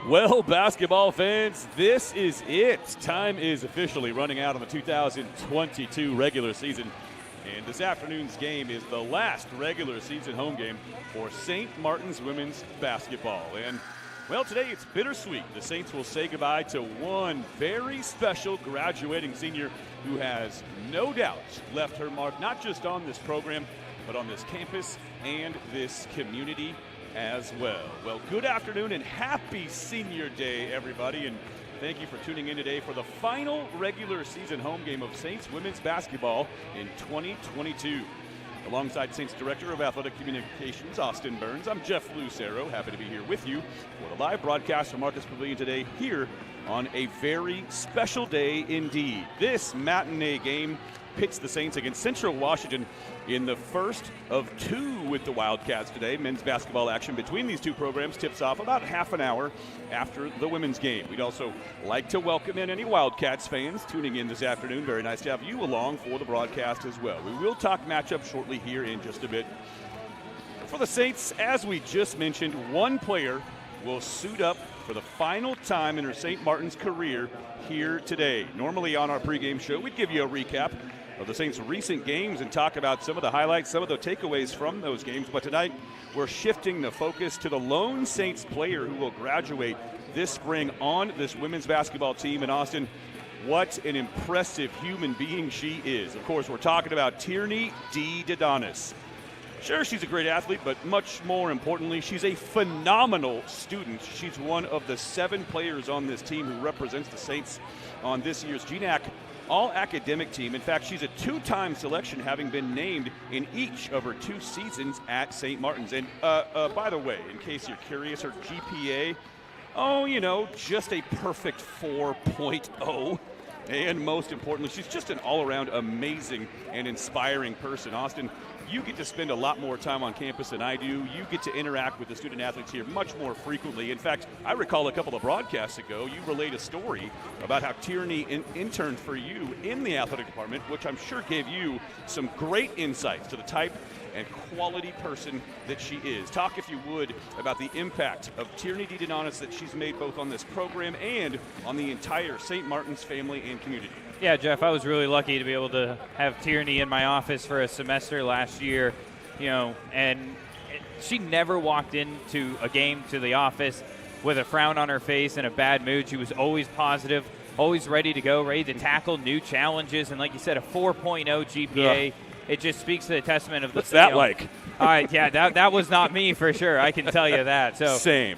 Well, basketball fans, this is it. Time is officially running out on the 2022 regular season. And this afternoon's game is the last regular season home game for St. Martin's women's basketball. And, well, today it's bittersweet. The Saints will say goodbye to one very special graduating senior who has no doubt left her mark not just on this program, but on this campus and this community as well. Well, good afternoon and happy Senior Day, everybody, and thank you for tuning in today for the final regular season home game of Saints women's basketball in 2022. Alongside Saints Director of Athletic Communications, Austin Burns, I'm Jeff Lucero, happy to be here with you for the live broadcast from Marcus Pavilion today here on a very special day indeed. This matinee game pits the Saints against Central Washington in the first of two with the Wildcats today. Men's basketball action between these two programs tips off about half an hour after the women's game. We'd also like to welcome in any Wildcats fans tuning in this afternoon. Very nice to have you along for the broadcast as well. We will talk matchup shortly here in just a bit. For the Saints, as we just mentioned, one player will suit up for the final time in her St. Martin's career here today. Normally on our pregame show, we'd give you a recap of the Saints' recent games and talk about some of the highlights, some of the takeaways from those games. But tonight, we're shifting the focus to the lone Saints player who will graduate this spring on this women's basketball team in Austin. What an impressive human being she is. Of course, we're talking about Tierney D. Didonis. Sure, she's a great athlete, but much more importantly, she's a phenomenal student. She's one of the 7 players on this team who represents the Saints on this year's GNAC all-academic team. In fact, she's a 2-time selection, having been named in each of her 2 seasons at St. Martin's. And by the way, in case you're curious, her GPA, just a perfect 4.0. And most importantly, she's just an all-around amazing and inspiring person. Austin, you get to spend a lot more time on campus than I do. You get to interact with the student athletes here much more frequently. In fact, I recall a couple of broadcasts ago, you relayed a story about how Tierney interned for you in the athletic department, which I'm sure gave you some great insights to the type and quality person that she is. Talk, if you would, about the impact of Tierney D. Didonis that she's made both on this program and on the entire St. Martin's family and community. Yeah, Jeff, I was really lucky to be able to have Tierney in my office for a semester last year, and she never walked into a game to the office with a frown on her face and a bad mood. She was always positive, always ready to go, ready to tackle new challenges, and like you said, a 4.0 GPA. Yeah. It just speaks to the testament of the. What's that like? All right, yeah, that was not me for sure. I can tell you that. So same.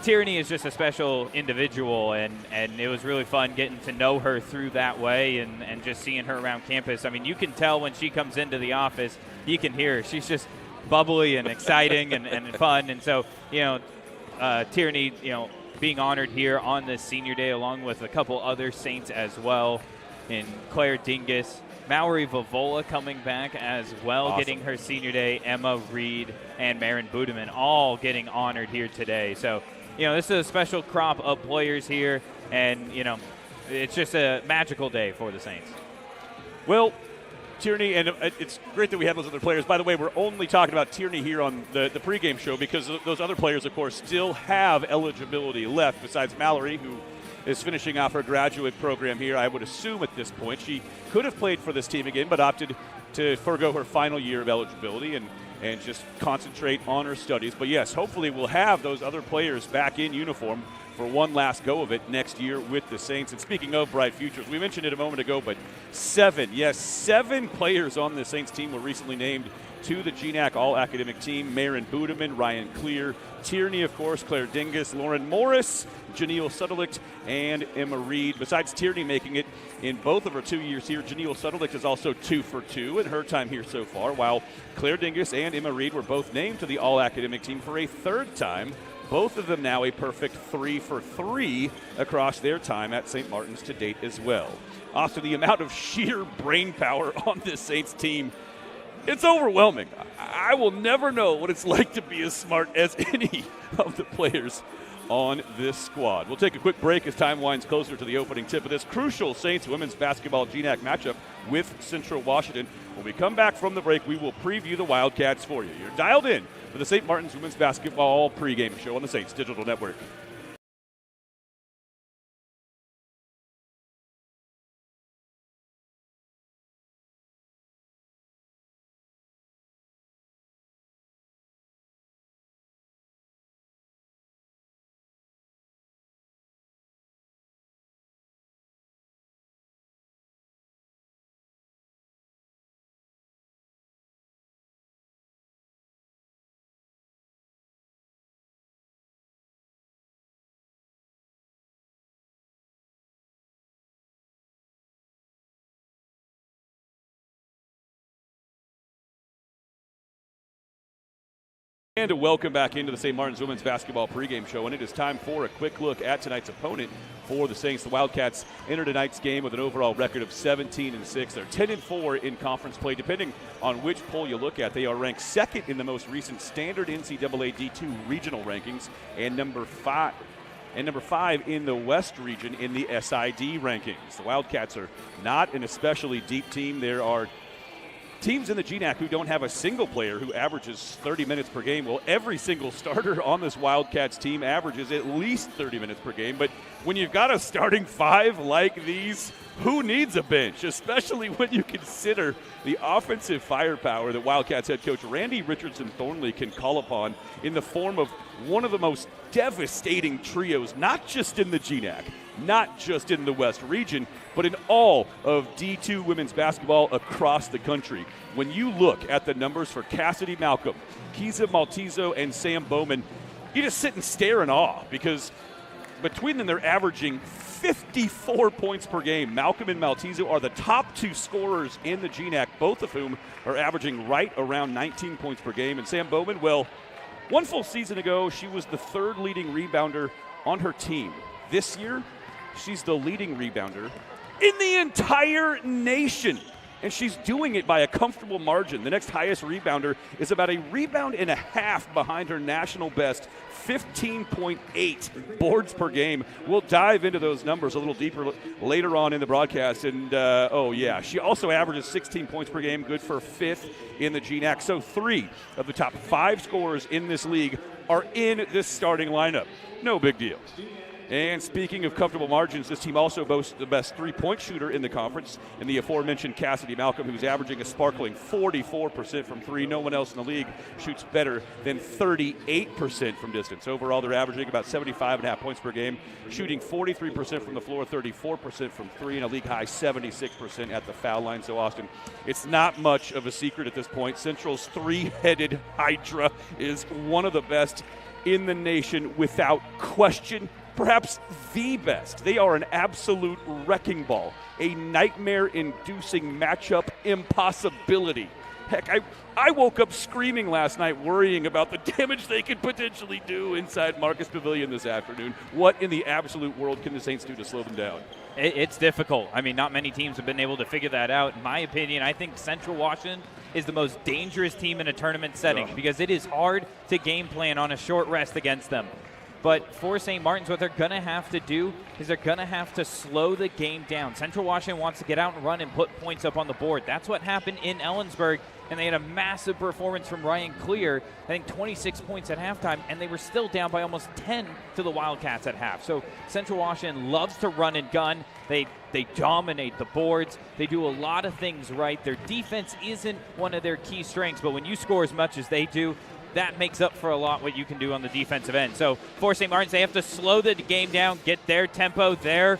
Tierney is just a special individual, and it was really fun getting to know her through that way and just seeing her around campus. I mean, you can tell when she comes into the office, you can hear her. She's just bubbly and exciting and fun. And so, Tierney, being honored here on this senior day along with a couple other Saints as well, in Claire Dingus. Mallory Vavola coming back as well, awesome. Getting her senior day. Emma Reed and Marin Budeman all getting honored here today. So, this is a special crop of players here, and, it's just a magical day for the Saints. Well, Tierney, and it's great that we have those other players. By the way, we're only talking about Tierney here on the pregame show because those other players, of course, still have eligibility left besides Mallory, who is finishing off her graduate program here. I would assume at this point she could have played for this team again, but opted to forego her final year of eligibility and just concentrate on her studies. But yes, hopefully we'll have those other players back in uniform for one last go of it next year with the Saints. And speaking of bright futures, we mentioned it a moment ago, but 7 players on the Saints team were recently named to the GNAC all-academic team. Marin Budeman, Ryan Clear, Tierney, of course, Claire Dingus, Lauren Morris, Janelle Suttelicht, and Emma Reed. Besides Tierney making it in both of her 2 years here, Janelle Suttelicht is also 2 for 2 in her time here so far, while Claire Dingus and Emma Reed were both named to the all-academic team for a 3rd time. Both of them now a perfect 3 for 3 across their time at St. Martin's to date as well. Also, the amount of sheer brain power on this Saints team, it's overwhelming. I will never know what it's like to be as smart as any of the players on this squad. We'll take a quick break as time winds closer to the opening tip of this crucial Saints women's basketball GNAC matchup with Central Washington. When we come back from the break, we will preview the Wildcats for you. You're dialed in for the St. Martin's women's basketball pregame show on the Saints Digital Network. And welcome back into the St. Martin's Women's Basketball pregame show, and it is time for a quick look at tonight's opponent for the Saints. The Wildcats enter tonight's game with an overall record of 17-6. They're 10-4 in conference play. Depending on which poll you look at, they are ranked second in the most recent standard NCAA D2 regional rankings, and number five in the West region in the SID rankings. The Wildcats are not an especially deep team. There are teams in the GNAC who don't have a single player who averages 30 minutes per game. Well, every single starter on this Wildcats team averages at least 30 minutes per game. But when you've got a starting five like these, who needs a bench, especially when you consider the offensive firepower that Wildcats head coach Randy Richardson Thornley can call upon in the form of one of the most devastating trios, not just in the GNAC, not just in the West region, but in all of D2 women's basketball across the country. When you look at the numbers for Cassidy Malcolm, Kiza Maltizo, and Sam Bowman, you just sit and stare in awe, because between them they're averaging 54 points per game. Malcolm and Maltizo are the top two scorers in the GNAC, both of whom are averaging right around 19 points per game. And Sam Bowman, well, one full season ago, she was the third leading rebounder on her team. This year, she's the leading rebounder in the entire nation, and she's doing it by a comfortable margin. The next highest rebounder is about a rebound and a half behind her national best, 15.8 boards per game. We'll dive into those numbers a little deeper later on in the broadcast. And, she also averages 16 points per game, good for fifth in the GNAC. So 3 of the top 5 scorers in this league are in this starting lineup. No big deal. And speaking of comfortable margins, this team also boasts the best three-point shooter in the conference in the aforementioned Cassidy Malcolm, who's averaging a sparkling 44% from three. No one else in the league shoots better than 38% from distance. Overall, they're averaging about 75.5 points per game, shooting 43% from the floor, 34% from three, and a league-high 76% at the foul line. So, Austin, it's not much of a secret at this point. Central's three-headed Hydra is one of the best in the nation without question. Perhaps the best. They are an absolute wrecking ball, a nightmare-inducing matchup impossibility. Heck, I woke up screaming last night, worrying about the damage they could potentially do inside Marcus Pavilion this afternoon. What in the absolute world can the Saints do to slow them down? It's difficult. I mean, not many teams have been able to figure that out. In my opinion, I think Central Washington is the most dangerous team in a tournament setting because it is hard to game plan on a short rest against them. But for St. Martin's, what they're going to have to do is they're going to have to slow the game down. Central Washington wants to get out and run and put points up on the board. That's what happened in Ellensburg, and they had a massive performance from Ryan Clear, I think 26 points at halftime, and they were still down by almost 10 to the Wildcats at half. So Central Washington loves to run and gun. They dominate the boards. They do a lot of things right. Their defense isn't one of their key strengths, but when you score as much as they do, that makes up for a lot what you can do on the defensive end. So for St. Martin's, they have to slow the game down, get their tempo, their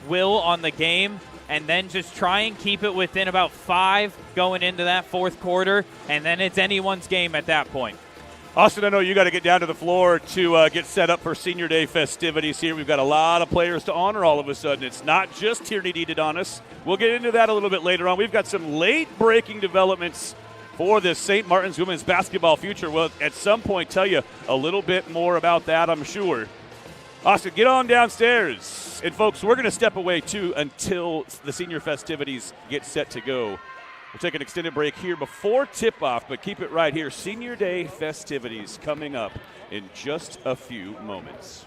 will on the game, and then just try and keep it within about 5 going into that fourth quarter, and then it's anyone's game at that point. Austin, I know you got to get down to the floor to get set up for Senior Day festivities here. We've got a lot of players to honor all of a sudden. It's not just Tierney Didonis. We'll get into that a little bit later on. We've got some late-breaking developments for this St. Martin's women's basketball future. We'll at some point tell you a little bit more about that, I'm sure. Austin, get on downstairs. And folks, we're going to step away too until the senior festivities get set to go. We'll take an extended break here before tip-off, but keep it right here. Senior Day festivities coming up in just a few moments.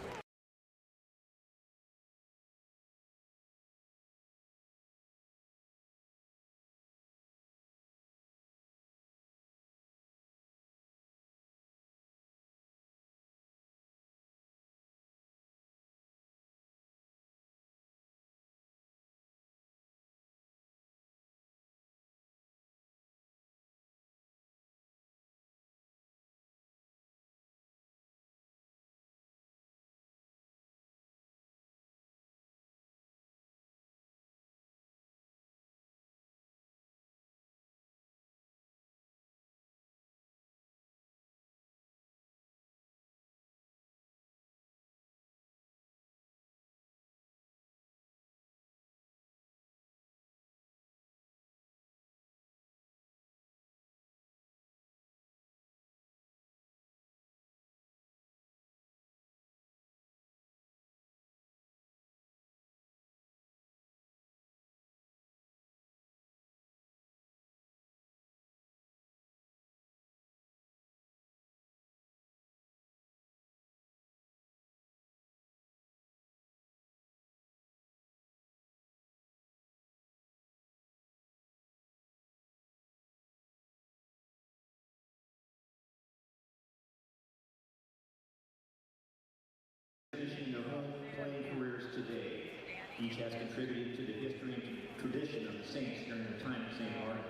Each has contributed to the history and tradition of the Saints during their time at St. Martin.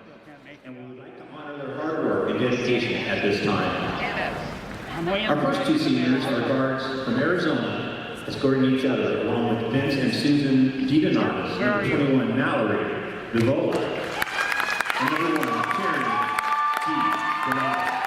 And we would like to honor their hard work and dedication at this time. Our first two seniors are guards from Arizona, escorting each other, along with Vince and Susan DiDonatis, number 21, Mallory Vivola, and number 1, Tyranny DiDonatis.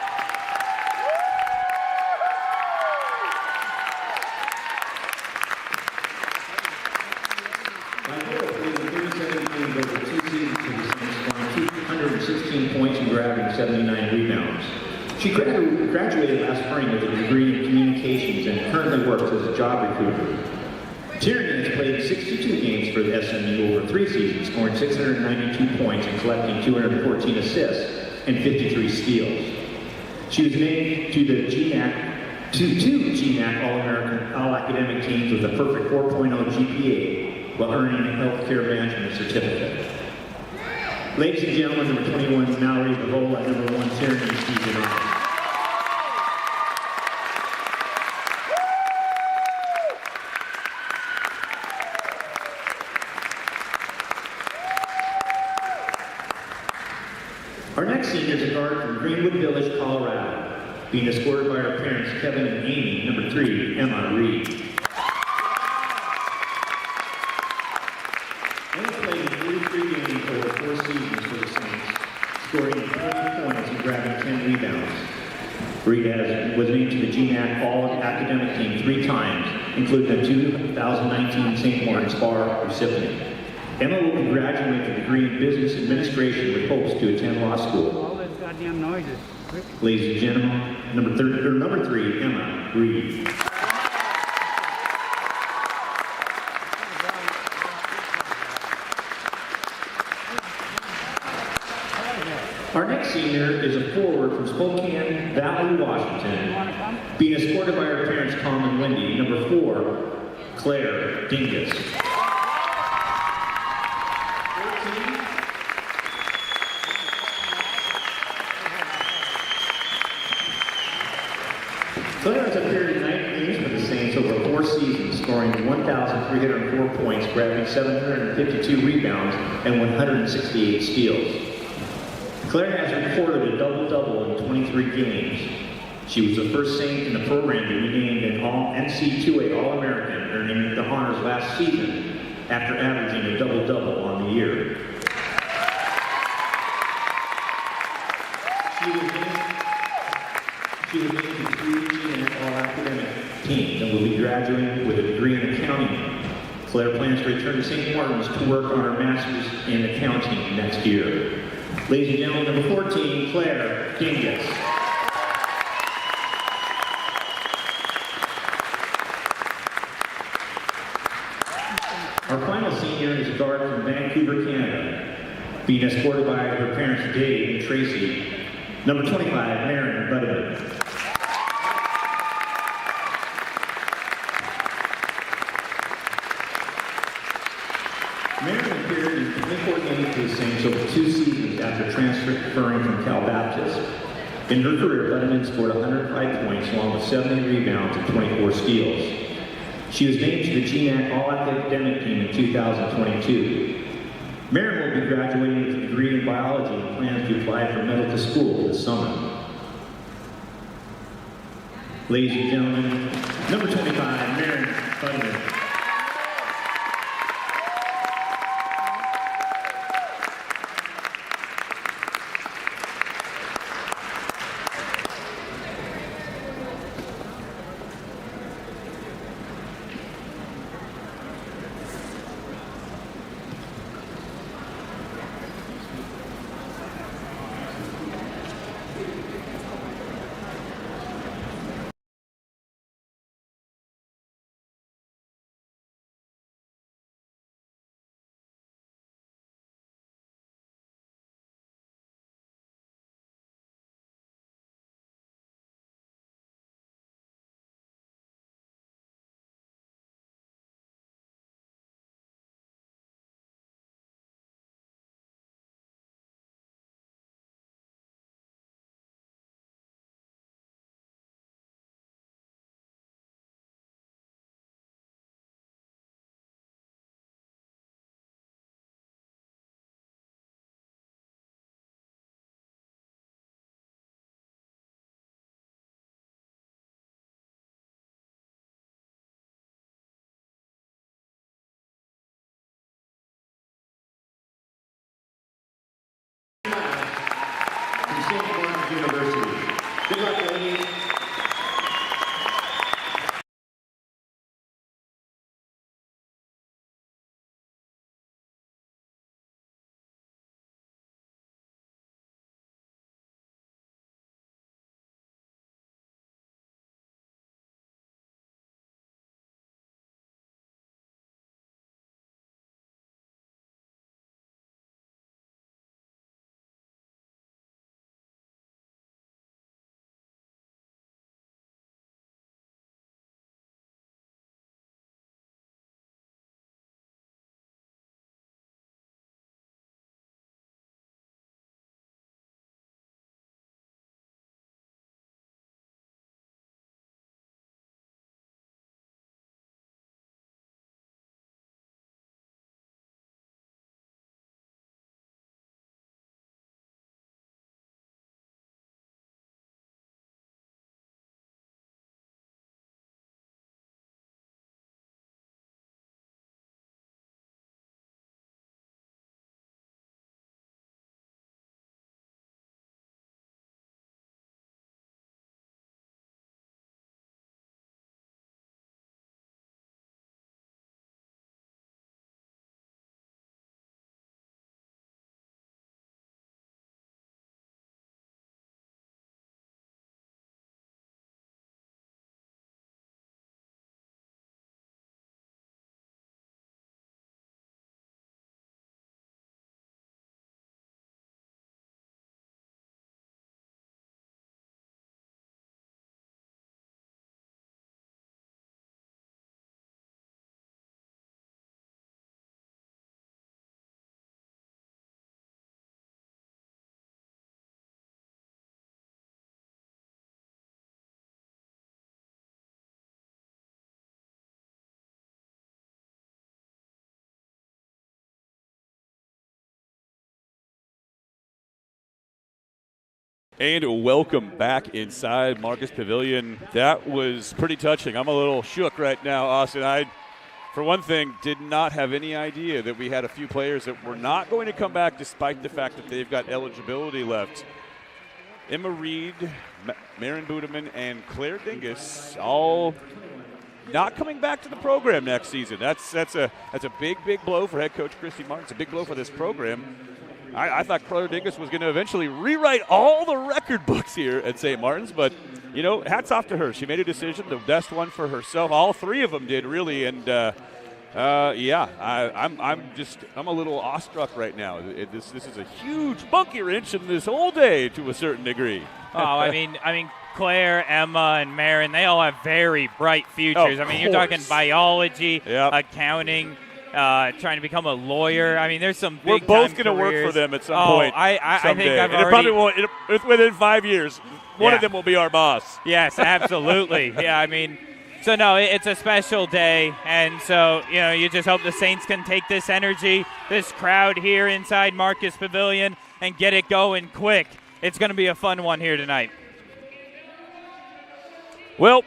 Vivola played 37 games over 2 seasons for the Saints, scoring 216 points and grabbing 79 rebounds. She graduated last spring with a degree in communications and currently works as a job recruiter. Tyranny has played 62 games for the SMU over 3 seasons, scoring 692 points and collecting 214 assists and 53 steals. She was named to the two GMAC All-American All-Academic teams with a perfect 4.0 GPA while earning a healthcare management certificate. Ladies and gentlemen, number 21, Mallory Vivola, number 1, Tyranny DiDonatis. Our next senior is a guard from Greenwood Village, Colorado, being escorted by her parents, Kevin and Amy, number 3, Emma Reed. Emma played 33 games over 4 seasons for the Saints, scoring 20 points and grabbing 10 rebounds. Reed was named to the GMAC All-Academic Team 3 times, including the 2019 St. Martin's Bar recipient. Emma will be graduating with a degree in business administration with hopes to attend law school. All those goddamn noises. Ladies and gentlemen, number 3, Emma Reed. Our next senior is a forward from Spokane Valley, Washington, being escorted by her parents, Tom and Wendy, number 4, Claire Dingus. Claire has appeared in 9 games for the Saints over 4 seasons, scoring 1,304 points, grabbing 752 rebounds, and 168 steals. Claire has recorded a double-double in 23 games. She was the first Saint in the program to be named an NC2A All-American, earning the honors last season after averaging a double-double on the year. She was named to 3 GMAC All-Academic teams and will be graduating with a degree in accounting. Claire plans to return to St. Martin's to work on her master's in accounting next year. Ladies and gentlemen, number 14, Claire Dingus. Our final senior is a guard from Vancouver, Canada, being escorted by her parents, Dave and Tracy. Number 25, Maren Butterman. Maren appeared in 24 games for the Saints over 2 seasons after transferring from Cal Baptist. In her career, Butterman scored 105 points along with 70 rebounds and 24 steals. She was named to the GMAC All-Academic Team in 2022. Maren will be graduating with a degree in biology and plans to apply for medical school this summer. Ladies and gentlemen, number 25, Maren Butterman. And welcome back inside Marcus Pavilion. That was pretty touching. I'm a little shook right now, Austin. I, for one thing, did not have any idea that we had a few players that were not going to come back despite the fact that they've got eligibility left. Emma Reed, Maren Budeman, and Claire Dingus all not coming back to the program next season. That's a big blow for head coach Christy Martin. It's a big blow for this program. I thought Claire Dingus was going to eventually rewrite all the record books here at St. Martin's, but, you know, hats off to her. She made a decision, the best one for herself. All three of them did, really, and I'm a little awestruck right now. This is a huge monkey wrench in this whole day to a certain degree. I mean, Claire, Emma, and Maren, they all have very bright futures. I mean, you're talking biology, accounting, trying to become a lawyer. I mean, there's some big. We're both going to work for them at some point. I think I've already. It probably won't. Within 5 years, one of them will be our boss. Yes, absolutely. Yeah, I mean. So, no, it's a special day, and so, you know, you just hope the Saints can take this energy, this crowd here inside Marcus Pavilion, and get it going quick. It's going to be a fun one here tonight. Well,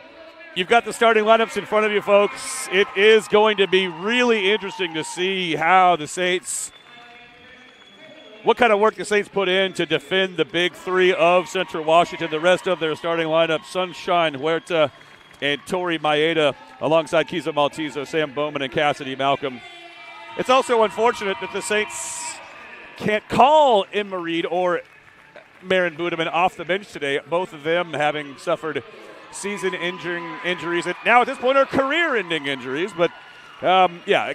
you've got the starting lineups in front of you, folks. It is going to be really interesting to see how the Saints, what kind of work the Saints put in to defend the big three of Central Washington. The rest of their starting lineup, Sunshine Huerta and Tori Maeda, alongside Kiza Maltizo, Sam Bowman, and Cassidy Malcolm. It's also unfortunate that the Saints can't call Emma Reed or Maren Budeman off the bench today, both of them having suffered season-ending injuries, and now at this point are career-ending injuries. But,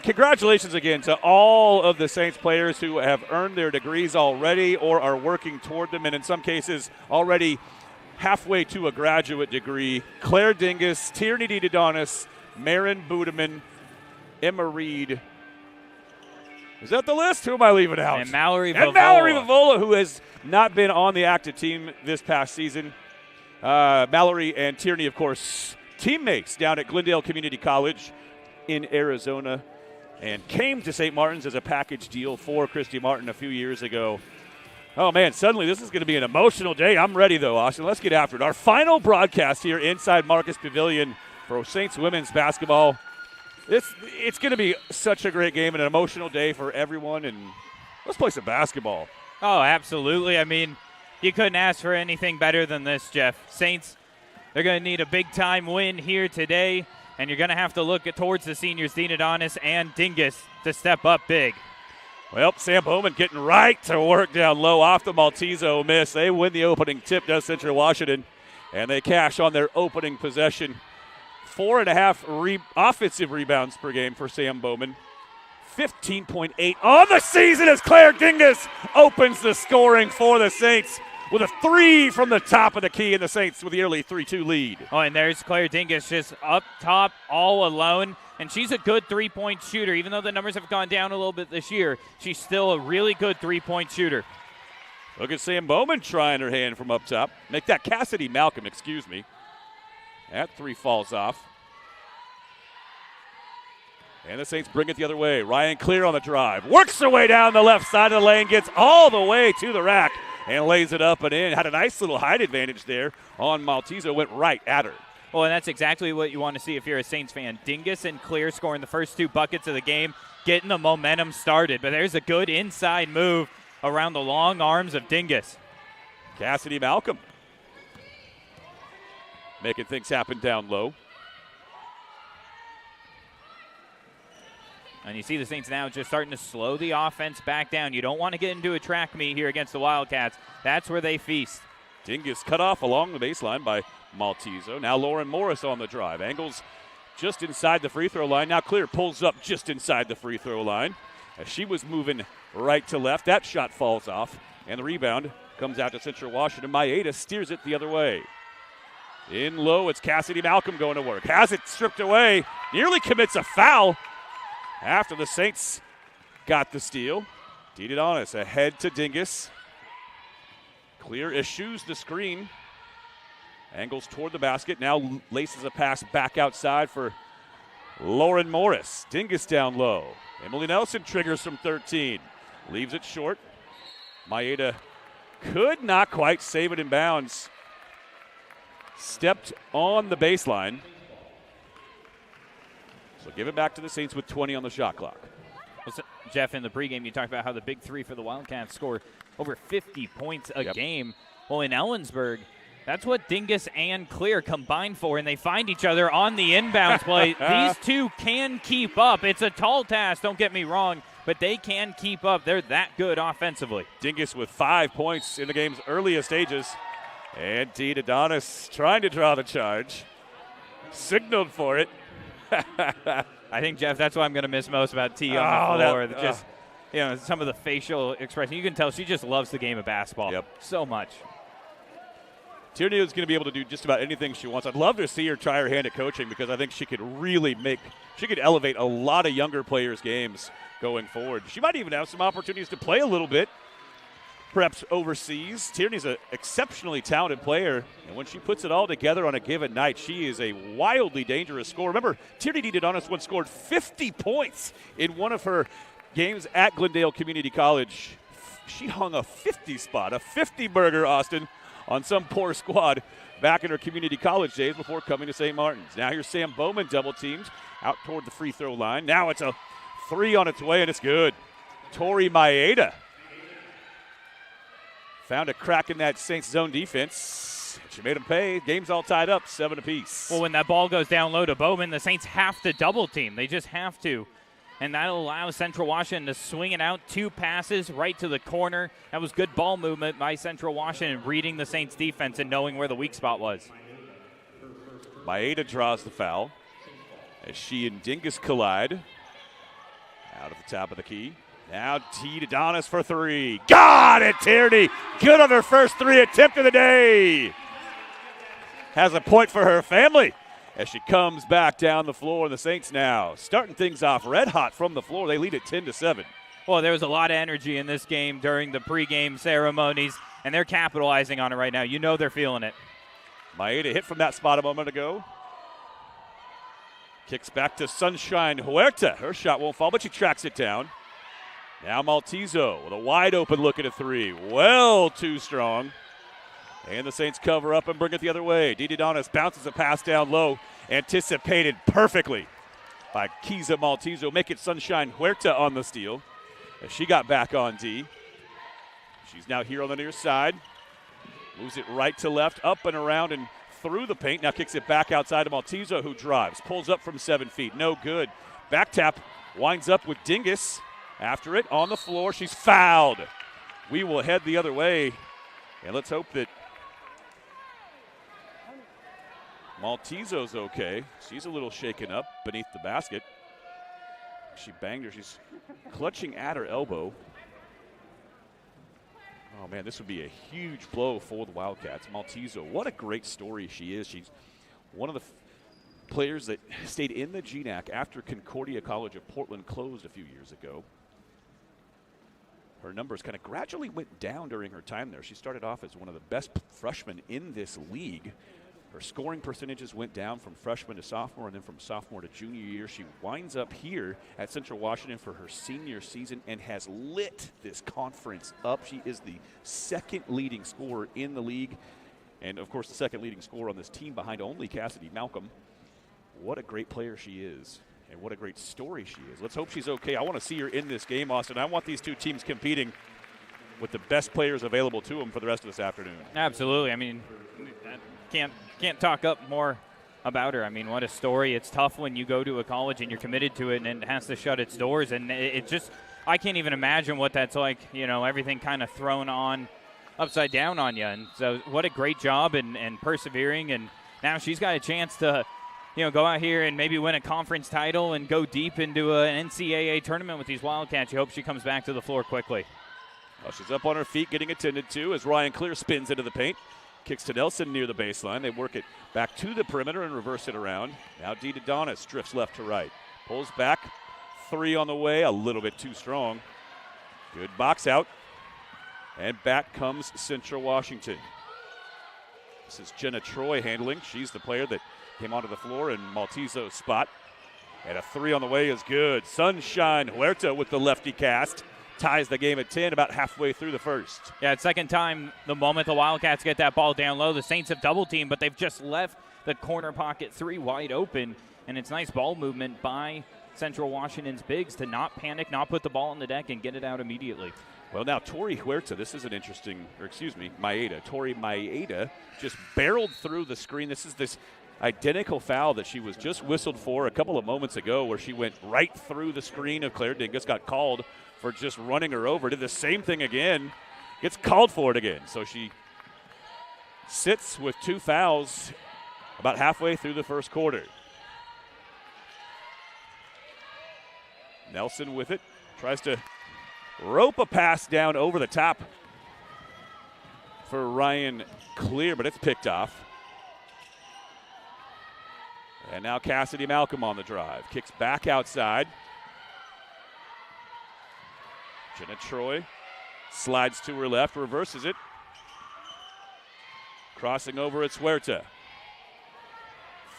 congratulations again to all of the Saints players who have earned their degrees already or are working toward them, and in some cases already halfway to a graduate degree. Claire Dingus, Tierney DeDonis, Maren Budeman, Emma Reed. Is that the list? Who am I leaving out? And Mallory Vavola, who has not been on the active team this past season. Mallory and Tierney, of course, teammates down at Glendale Community College in Arizona, and came to St. Martin's as a package deal for Christy Martin a few years ago. Oh, man, suddenly this is going to be an emotional day. I'm ready, though, Austin. Let's get after it. Our final broadcast here inside Marcus Pavilion for Saints women's basketball. It's going to be such a great game and an emotional day for everyone, and let's play some basketball. Oh, absolutely. I mean, you couldn't ask for anything better than this, Jeff. Saints, they're going to need a big-time win here today, and you're going to have to look towards the seniors, DeDonis and Dingus, to step up big. Well, Sam Bowman getting right to work down low off the Maltizo miss. They win the opening tip, does Central Washington, and they cash on their opening possession. 4.5 offensive rebounds per game for Sam Bowman. 15.8 on the season as Claire Dingus opens the scoring for the Saints with a three from the top of the key, and the Saints with the early 3-2 lead. Oh, and there's Claire Dingus just up top all alone. And she's a good three-point shooter. Even though the numbers have gone down a little bit this year, she's still a really good three-point shooter. Look at Sam Bowman trying her hand from up top. Make that Cassidy Malcolm, excuse me. That three falls off. And the Saints bring it the other way. Ryan Clear on the drive. Works her way down the left side of the lane. Gets all the way to the rack and lays it up and in. Had a nice little height advantage there on Maltizo. Went right at her. Well, and that's exactly what you want to see if you're a Saints fan. Dingus and Clear scoring the first two buckets of the game, getting the momentum started. But there's a good inside move around the long arms of Dingus. Cassidy Malcolm making things happen down low. And you see the Saints now just starting to slow the offense back down. You don't want to get into a track meet here against the Wildcats. That's where they feast. Dingus cut off along the baseline by Maltizo. Now Lauren Morris on the drive. Angles just inside the free throw line. Now Clear pulls up just inside the free throw line. As she was moving right to left, that shot falls off. And the rebound comes out to Central Washington. Maeda steers it the other way. In low, it's Cassidy Malcolm going to work. Has it stripped away. Nearly commits a foul after the Saints got the steal. DeDonis ahead to Dingus. Clear eschews the screen. Angles toward the basket. Now laces a pass back outside for Lauren Morris. Dingus down low. Emily Nelson triggers from 13. Leaves it short. Maeda Could not quite save it in bounds. Stepped on the baseline. So give it back to the Saints with 20 on the shot clock. Well, Jeff, in the pregame, you talked about how the big three for the Wildcats score over 50 points a game. Well, in Ellensburg, that's what Dingus and Clear combined for, and they find each other on the inbounds play. These two can keep up. It's a tall task, don't get me wrong, but they can keep up. They're that good offensively. Dingus with 5 points in the game's earliest stages. And T. Adonis trying to draw the charge. Signaled for it. I think, Jeff, that's what I'm going to miss most about T on the floor. Just, some of the facial expression. You can tell she just loves the game of basketball so much. Tierney is going to be able to do just about anything she wants. I'd love to see her try her hand at coaching because I think she could really she could elevate a lot of younger players' games going forward. She might even have some opportunities to play a little bit, perhaps overseas. Tierney's an exceptionally talented player, and when she puts it all together on a given night, she is a wildly dangerous scorer. Remember, Tierney Adonis once scored 50 points in one of her games at Glendale Community College. She hung a 50 spot, a 50 burger, Austin, on some poor squad back in her community college days before coming to St. Martin's. Now here's Sam Bowman double teamed out toward the free throw line. Now it's a three on its way, and it's good. Tori Maeda found a crack in that Saints zone defense. She made them pay. Game's all tied up, 7 apiece. Well, when that ball goes down low to Bowman, the Saints have to double team. They just have to. And that'll allow Central Washington to swing it out. 2 passes right to the corner. That was good ball movement by Central Washington, reading the Saints defense and knowing where the weak spot was. Maeda draws the foul as she and Dingus collide. Out at the top of the key. Now T. Adonis for 3. Got it, Tierney. Good on her first 3 attempt of the day. Has a point for her family as she comes back down the floor. The Saints now starting things off red hot from the floor. They lead it 10-7. Well, there was a lot of energy in this game during the pregame ceremonies, and they're capitalizing on it right now. You know they're feeling it. Maeda hit from that spot a moment ago. Kicks back to Sunshine Huerta. Her shot won't fall, but she tracks it down. Now Maltezo with a wide open look at a 3. Well, too strong. And the Saints cover up and bring it the other way. Didi Donis bounces a pass down low. Anticipated perfectly by Kiza Maltezo. Make it Sunshine Huerta on the steal. As she got back on D. She's now here on the near side. Moves it right to left, up and around and through the paint. Now kicks it back outside to Maltezo, who drives. Pulls up from 7 feet. No good. Back tap winds up with Dingus. After it, on the floor, she's fouled. We will head the other way, and let's hope that Maltezo's okay. She's a little shaken up beneath the basket. She banged her. She's clutching at her elbow. Oh, man, this would be a huge blow for the Wildcats. Maltezo, what a great story she is. She's one of the players that stayed in the GNAC after Concordia College of Portland closed a few years ago. Her numbers kind of gradually went down during her time there. She started off as one of the best freshmen in this league. Her scoring percentages went down from freshman to sophomore, and then from sophomore to junior year. She winds up here at Central Washington for her senior season and has lit this conference up. She is the second leading scorer in the league, and of course the second leading scorer on this team behind only Cassidy Malcolm. What a great player she is. And what a great story she is. Let's hope she's okay. I want to see her in this game, Austin. I want these two teams competing with the best players available to them for the rest of this afternoon. Absolutely. I mean, can't talk up more about her. I mean, what a story. It's tough when you go to a college and you're committed to it and it has to shut its doors. And it just, I can't even imagine what that's like, everything kind of thrown on upside down on you. And so what a great job and persevering. And now she's got a chance to go out here and maybe win a conference title and go deep into an NCAA tournament with these Wildcats. You hope she comes back to the floor quickly. Well, she's up on her feet getting attended to as Ryan Clear spins into the paint. Kicks to Nelson near the baseline. They work it back to the perimeter and reverse it around. Now D. Adonis drifts left to right. Pulls back. 3 on the way. A little bit too strong. Good box out. And back comes Central Washington. This is Jenna Troy handling. She's the player that came onto the floor in Maltezo's spot. And a 3 on the way is good. Sunshine Huerta with the lefty cast. ties the game at 10 about halfway through the first. Yeah, it's second time the moment the Wildcats get that ball down low, the Saints have double teamed, but they've just left the corner pocket 3 wide open, and it's nice ball movement by Central Washington's bigs to not panic, not put the ball on the deck, and get it out immediately. Well, now Tori Huerta, this is an interesting, Maeda. Tori Maeda just barreled through the screen. This is this identical foul that she was just whistled for a couple of moments ago where she went right through the screen of Claire Dingus, got called for just running her over. Did the same thing again, gets called for it again. So she sits with 2 fouls about halfway through the first quarter. Nelson with it, tries to rope a pass down over the top for Ryan Clear, but it's picked off. And now Cassidy Malcolm on the drive. Kicks back outside. Jenna Troy slides to her left, reverses it. Crossing over, it's Huerta.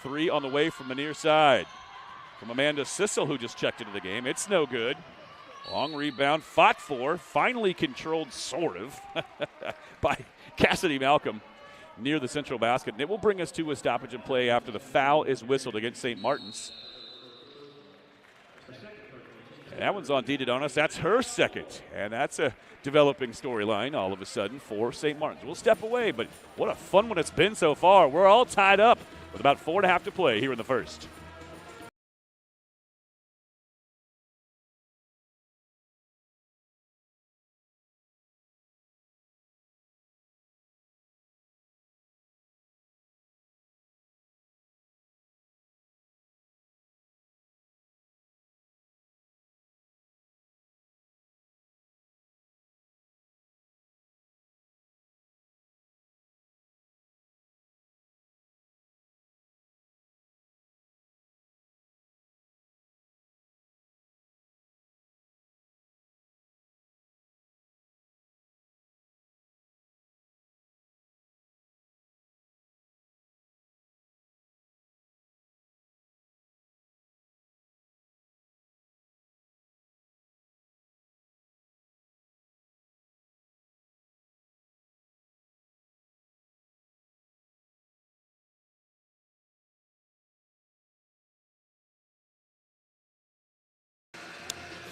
3 on the way from the near side. From Amanda Sissel, who just checked into the game. It's no good. Long rebound, fought for, finally controlled sort of by Cassidy Malcolm near the central basket. And it will bring us to a stoppage in play after the foul is whistled against St. Martin's. And that one's on Dita Donis. That's her second. And that's a developing storyline all of a sudden for St. Martin's. We'll step away, but what a fun one it's been so far. We're all tied up with about 4.5 to play here in the first.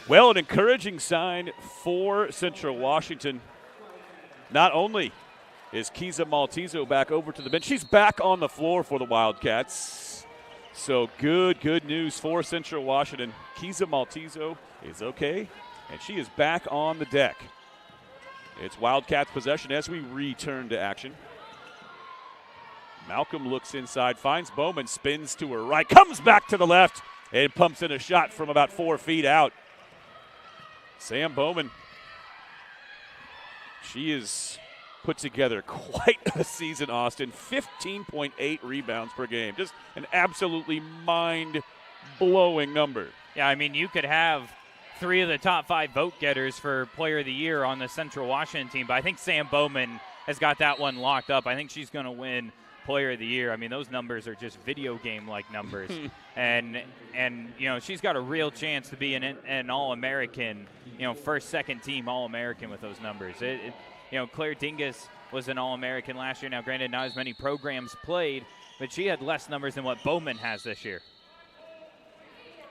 Well, an encouraging sign for Central Washington. Not only is Kiza Maltizo back over to the bench, she's back on the floor for the Wildcats. So good news for Central Washington. Kiza Maltizo is okay, and she is back on the deck. It's Wildcats possession as we return to action. Malcolm looks inside, finds Bowman, spins to her right, comes back to the left, and pumps in a shot from about 4 feet out. Sam Bowman, she has put together quite a season, Austin. 15.8 rebounds per game. Just an absolutely mind-blowing number. Yeah, I mean, you could have 3 of the top 5 vote getters for Player of the Year on the Central Washington team, but I think Sam Bowman has got that one locked up. I think she's going to win Player of the Year. I mean, those numbers are just video game-like numbers. and you know, she's got a real chance to be an All-American, you know, first, second team All-American with those numbers. You know, Claire Dingus was an All-American last year. Now, granted, not as many programs played, but she had less numbers than what Bowman has this year.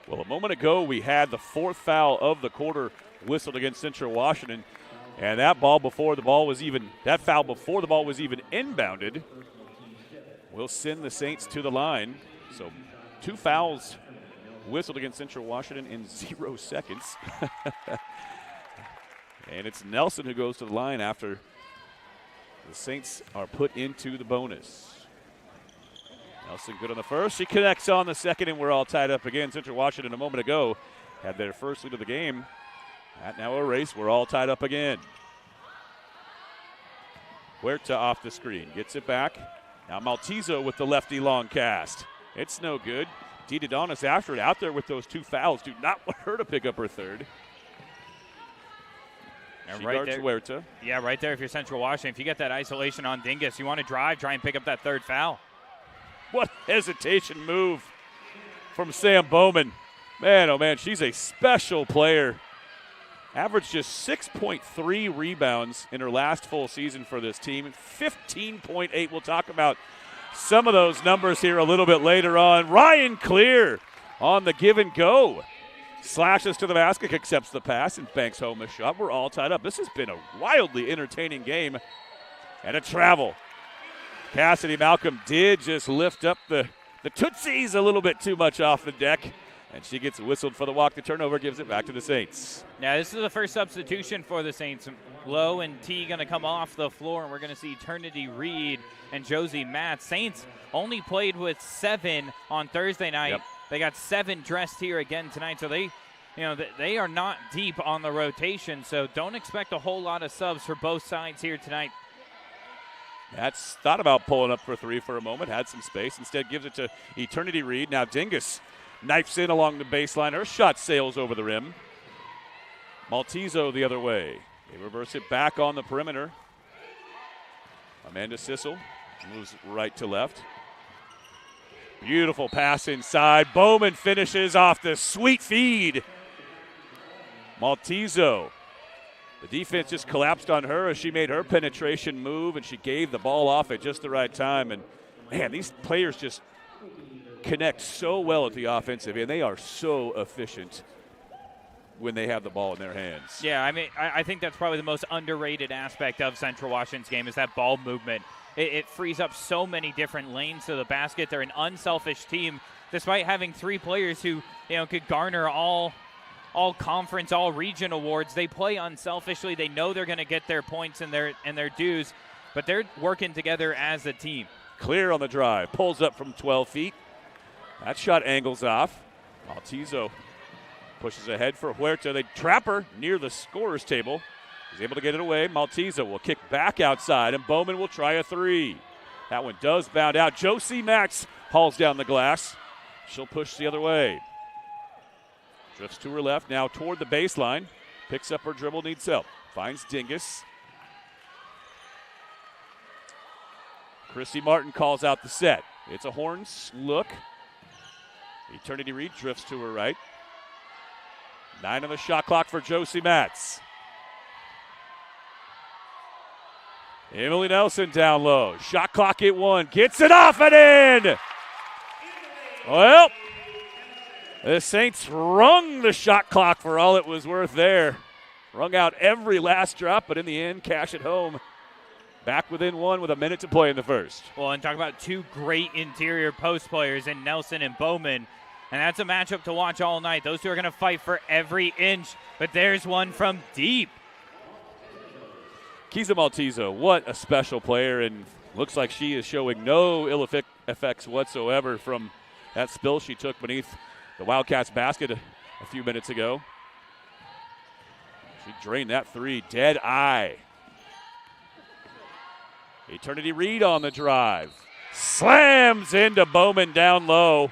Well, a moment ago, we had the 4th foul of the quarter whistled against Central Washington, and that foul before the ball was even inbounded will send the Saints to the line. So 2 fouls whistled against Central Washington in 0 seconds. And it's Nelson who goes to the line after the Saints are put into the bonus. Nelson good on the first. She connects on the second, and we're all tied up again. Central Washington a moment ago had their first lead of the game. That now a race. We're all tied up again. Huerta off the screen. Gets it back. Now Maltizo with the lefty long cast. It's no good. Dita Donis after it, out there with those 2 fouls. Do not want her to pick up her third. And she right guards there, Huerta. Yeah, right there if you're Central Washington. If you get that isolation on Dingus, you want to drive, try and pick up that 3rd foul. What hesitation move from Sam Bowman. Man, oh man, she's a special player. Averaged just 6.3 rebounds in her last full season for this team. 15.8. We'll talk about some of those numbers here a little bit later on. Ryan Clear on the give and go. Slashes to the basket, accepts the pass, and banks home a shot. We're all tied up. This has been a wildly entertaining game. And a travel. Cassidy Malcolm did just lift up the Tootsies a little bit too much off the deck. And she gets whistled for the walk. The turnover gives it back to the Saints. Yeah, this is the first substitution for the Saints. Lowe and T going to come off the floor, and we're going to see Eternity Reed and Josie Matz. Saints only played with 7 on Thursday night. Yep. They got 7 dressed here again tonight, so they are not deep on the rotation, so don't expect a whole lot of subs for both sides here tonight. Matz thought about pulling up for 3 for a moment, had some space. Instead gives it to Eternity Reed. Now Dingus knifes in along the baseline. Her shot sails over the rim. Maltezo the other way. They reverse it back on the perimeter. Amanda Sissel moves right to left. Beautiful pass inside. Bowman finishes off the sweet feed. Maltezo. The defense just collapsed on her as she made her penetration move, and she gave the ball off at just the right time. And, man, these players just connect so well at the offensive end. They are so efficient when they have the ball in their hands. Yeah, I mean, I think that's probably the most underrated aspect of Central Washington's game is that ball movement. It frees up so many different lanes to the basket. They're an unselfish team, despite having 3 players who, could garner all conference, all region awards. They play unselfishly. They know they're going to get their points and their dues, but they're working together as a team. Clear on the drive, pulls up from 12 feet. That shot angles off. Maltezo pushes ahead for Huerta. They trap her near the scorer's table. He's able to get it away. Maltezo will kick back outside, and Bowman will try a 3. That one does bound out. Josie Max hauls down the glass. She'll push the other way. Drifts to her left, now toward the baseline. Picks up her dribble, needs help. Finds Dingus. Chrissy Martin calls out the set. It's a Horns look. Eternity Reed drifts to her right. 9 on the shot clock for Josie Matz. Emily Nelson down low. Shot clock at 1. Gets it off and in. Well, the Saints wrung the shot clock for all it was worth there. Wrung out every last drop, but in the end, cash it home. Back within 1 with a minute to play in the first. Well, and talk about 2 great interior post players in Nelson and Bowman. And that's a matchup to watch all night. Those 2 are going to fight for every inch, but there's one from deep. Kiza Maltezo, what a special player, and looks like she is showing no ill effects whatsoever from that spill she took beneath the Wildcats basket a few minutes ago. She drained that 3, dead eye. Eternity Reed on the drive. Slams into Bowman down low.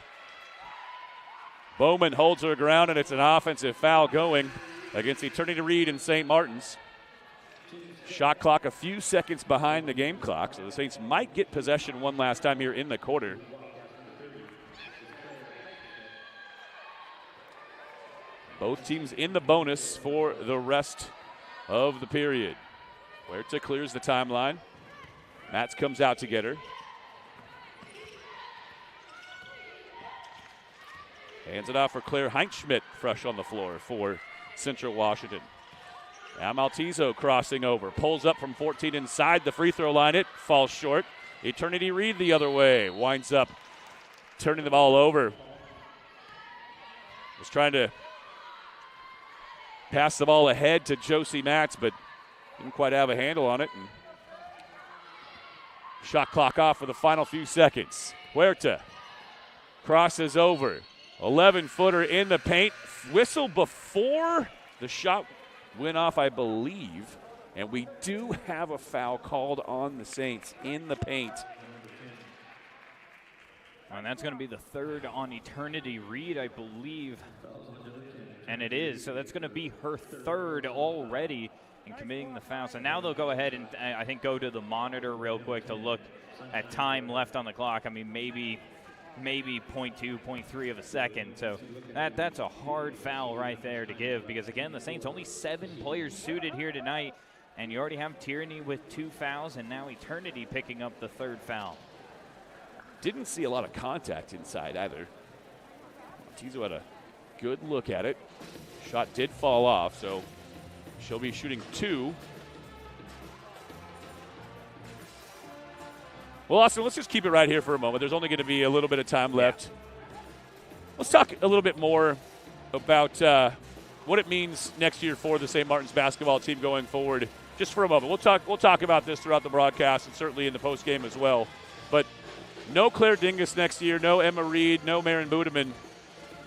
Bowman holds her ground, and it's an offensive foul going against Eternity Reed and St. Martin's. Shot clock a few seconds behind the game clock, so the Saints might get possession one last time here in the quarter. Both teams in the bonus for the rest of the period. Huerta clears the timeline. Matz comes out to get her. Hands it off for Claire Heinschmidt, fresh on the floor for Central Washington. Now Maltezo crossing over, pulls up from 14 inside the free throw line. It falls short. Eternity Reed the other way, winds up turning the ball over. Was trying to pass the ball ahead to Josie Matz, but didn't quite have a handle on it. And shot clock off for the final few seconds. Huerta crosses over. 11-footer in the paint. Whistle before the shot went off, I believe. And we do have a foul called on the Saints in the paint. And that's going to be the 3rd on Eternity Reed, I believe. And it is. So that's going to be her 3rd already in committing the foul. So now they'll go ahead and I think go to the monitor real quick to look at time left on the clock. I mean, maybe maybe 0.2, 0.3 of a second. So that's a hard foul right there to give because, again, the Saints only 7 players suited here tonight, and you already have Tierney with 2 fouls, and now Eternity picking up the 3rd foul. Didn't see a lot of contact inside either. Tizo had a good look at it. Shot did fall off, so she'll be shooting 2. Well, Austin, let's just keep it right here for a moment. There's only going to be a little bit of time left. Let's talk a little bit more about what it means next year for the St. Martin's basketball team going forward. Just for a moment. We'll talk about this throughout the broadcast and certainly in the post game as well. But no Claire Dingus next year, no Emma Reed, no Maren Budeman.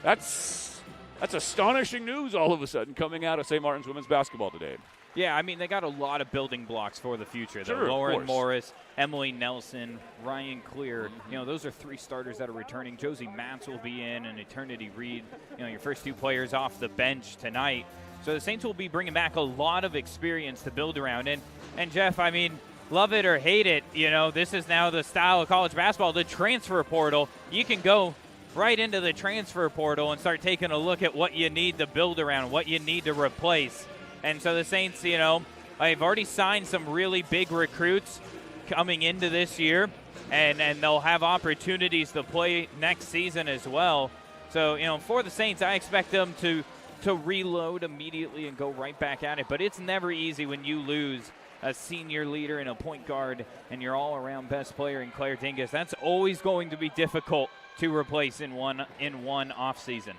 That's astonishing news all of a sudden coming out of St. Martin's women's basketball today. Yeah, I mean, they got a lot of building blocks for the future. Sure, Lauren Morris, Emily Nelson, Ryan Clear. You know, those are 3 starters that are returning. Josie Matz will be in, and Eternity Reed. You know, your first 2 players off the bench tonight. So the Saints will be bringing back a lot of experience to build around. And Jeff, I mean, love it or hate it, you know, this is now the style of college basketball, the transfer portal. You can go right into the transfer portal and start taking a look at what you need to build around, what you need to replace. And so the Saints, you know, they've already signed some really big recruits coming into this year, and they'll have opportunities to play next season as well. So, you know, for the Saints, I expect them to reload immediately and go right back at it. But it's never easy when you lose a senior leader and a point guard and your all-around best player in Claire Dingus. That's always going to be difficult to replace in one offseason.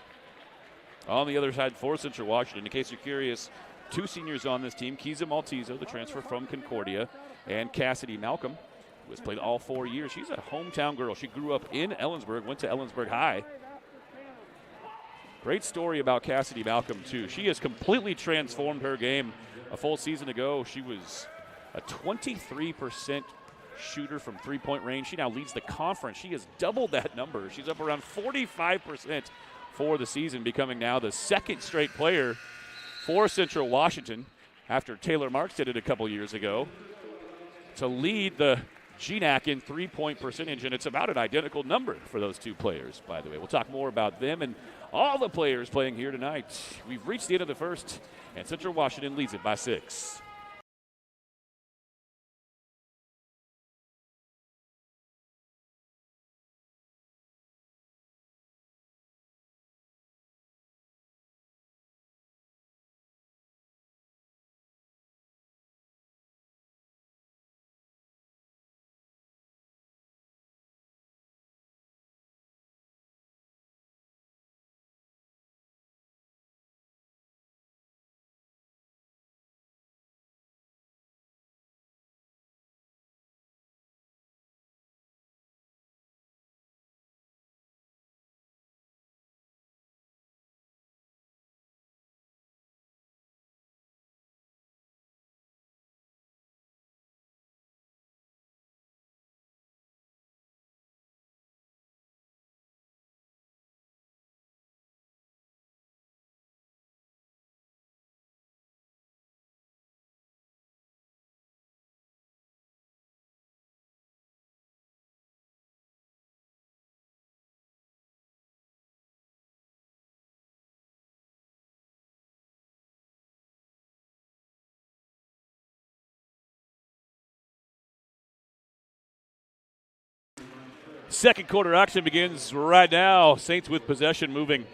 On the other side for Central Washington, in case you're curious, 2 seniors on this team, Kiza Maltezo, the transfer from Concordia, and Cassidy Malcolm, who has played all 4 years. She's a hometown girl. She grew up in Ellensburg, went to Ellensburg High. Great story about Cassidy Malcolm, too. She has completely transformed her game. A full season ago, she was a 23% shooter from three-point range. She now leads the conference. She has doubled that number. She's up around 45% for the season, becoming now the 2nd straight player for Central Washington after Taylor Marks did it a couple years ago to lead the GNAC in three-point percentage, and it's about an identical number for those 2 players, by the way. We'll talk more about them and all the players playing here tonight. We've reached the end of the first, and Central Washington leads it by 6. Second quarter action begins right now. Saints with possession, moving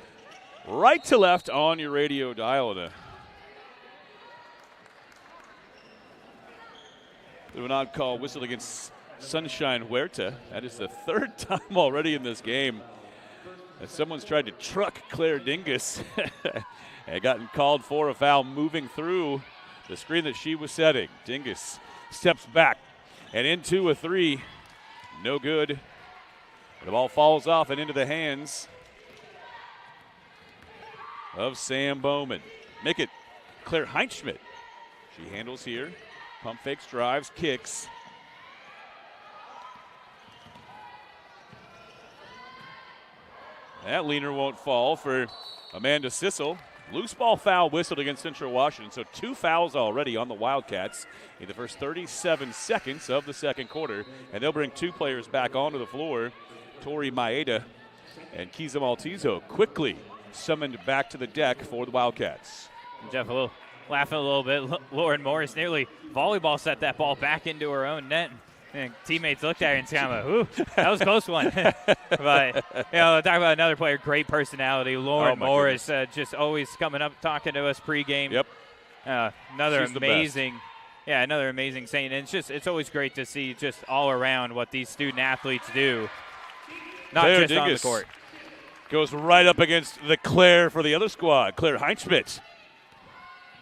right to left on your radio dial. And an odd call whistle against Sunshine Huerta. That is the 3rd time already in this game that someone's tried to truck Claire Dingus and gotten called for a foul moving through the screen that she was setting. Dingus steps back and into a 3. No good. The ball falls off and into the hands of Sam Bowman. Make it Claire Heinschmidt. She handles here. Pump fakes, drives, kicks. That leaner won't fall for Amanda Sissel. Loose ball foul whistled against Central Washington, so 2 fouls already on the Wildcats in the first 37 seconds of the second quarter, and they'll bring 2 players back onto the floor. Tori Maeda and Kiza Maltizo quickly summoned back to the deck for the Wildcats. Jeff, laughing a little bit. Lauren Morris nearly volleyball set that ball back into her own net. And teammates looked at her and kind of, ooh, that was a close one. But, talk about another player, great personality. Lauren Morris, just always coming up, talking to us pregame. Yep. Another amazing Saint. And it's always great to see just all around what these student athletes do, not Claire just Dingus on the court. Goes right up against the Claire for the other squad, Claire Heinschmidt.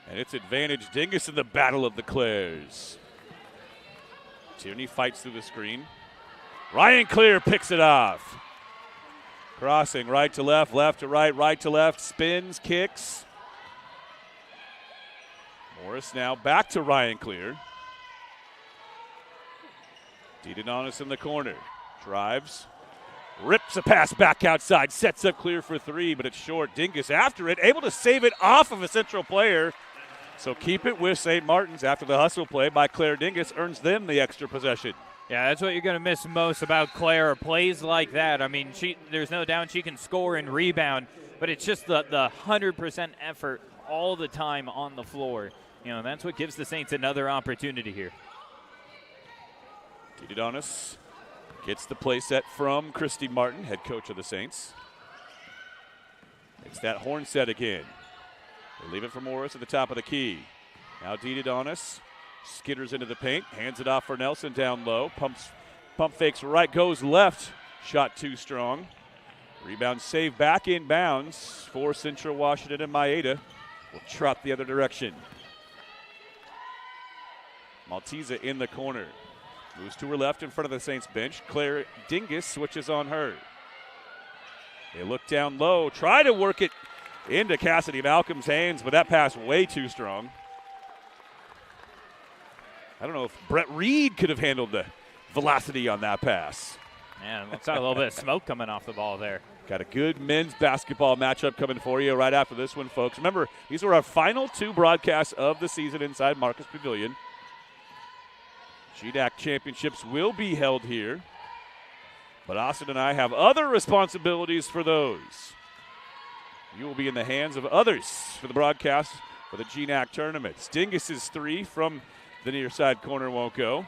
And it's advantage Dingus in the battle of the Claires. Tierney fights through the screen. Ryan Clear picks it off. Crossing right to left, left to right, right to left, spins, kicks. Morris now back to Ryan Clear. Didonis in the corner. Drives. Rips a pass back outside. Sets up Clear for three, but it's short. Dingus after it, able to save it off of a Central player. So keep it with St. Martin's after the hustle play by Claire Dingus earns them the extra possession. Yeah, that's what you're going to miss most about Claire, plays like that. I mean, there's no doubt she can score and rebound, but it's just the 100% effort all the time on the floor. That's what gives the Saints another opportunity here. Didonis gets the play set from Christy Martin, head coach of the Saints. It's that horn set again. They leave it for Morris at the top of the key. Now Didonis skitters into the paint, hands it off for Nelson down low. Pump fakes right, goes left. Shot too strong. Rebound saved back in bounds for Central Washington, and Maeda will trot the other direction. Maltiza in the corner. Moves to her left in front of the Saints bench. Claire Dingus switches on her. They look down low, try to work it into Cassidy Malcolm's hands, but that pass way too strong. I don't know if Brett Reed could have handled the velocity on that pass. Man, looks like a little bit of smoke coming off the ball there. Got a good men's basketball matchup coming for you right after this one, folks. Remember, these were our final two broadcasts of the season inside Marcus Pavilion. GDAC championships will be held here, but Austin and I have other responsibilities for those. You will be in the hands of others for the broadcast for the GNAC tournaments. Dingus's three from the near side corner won't go.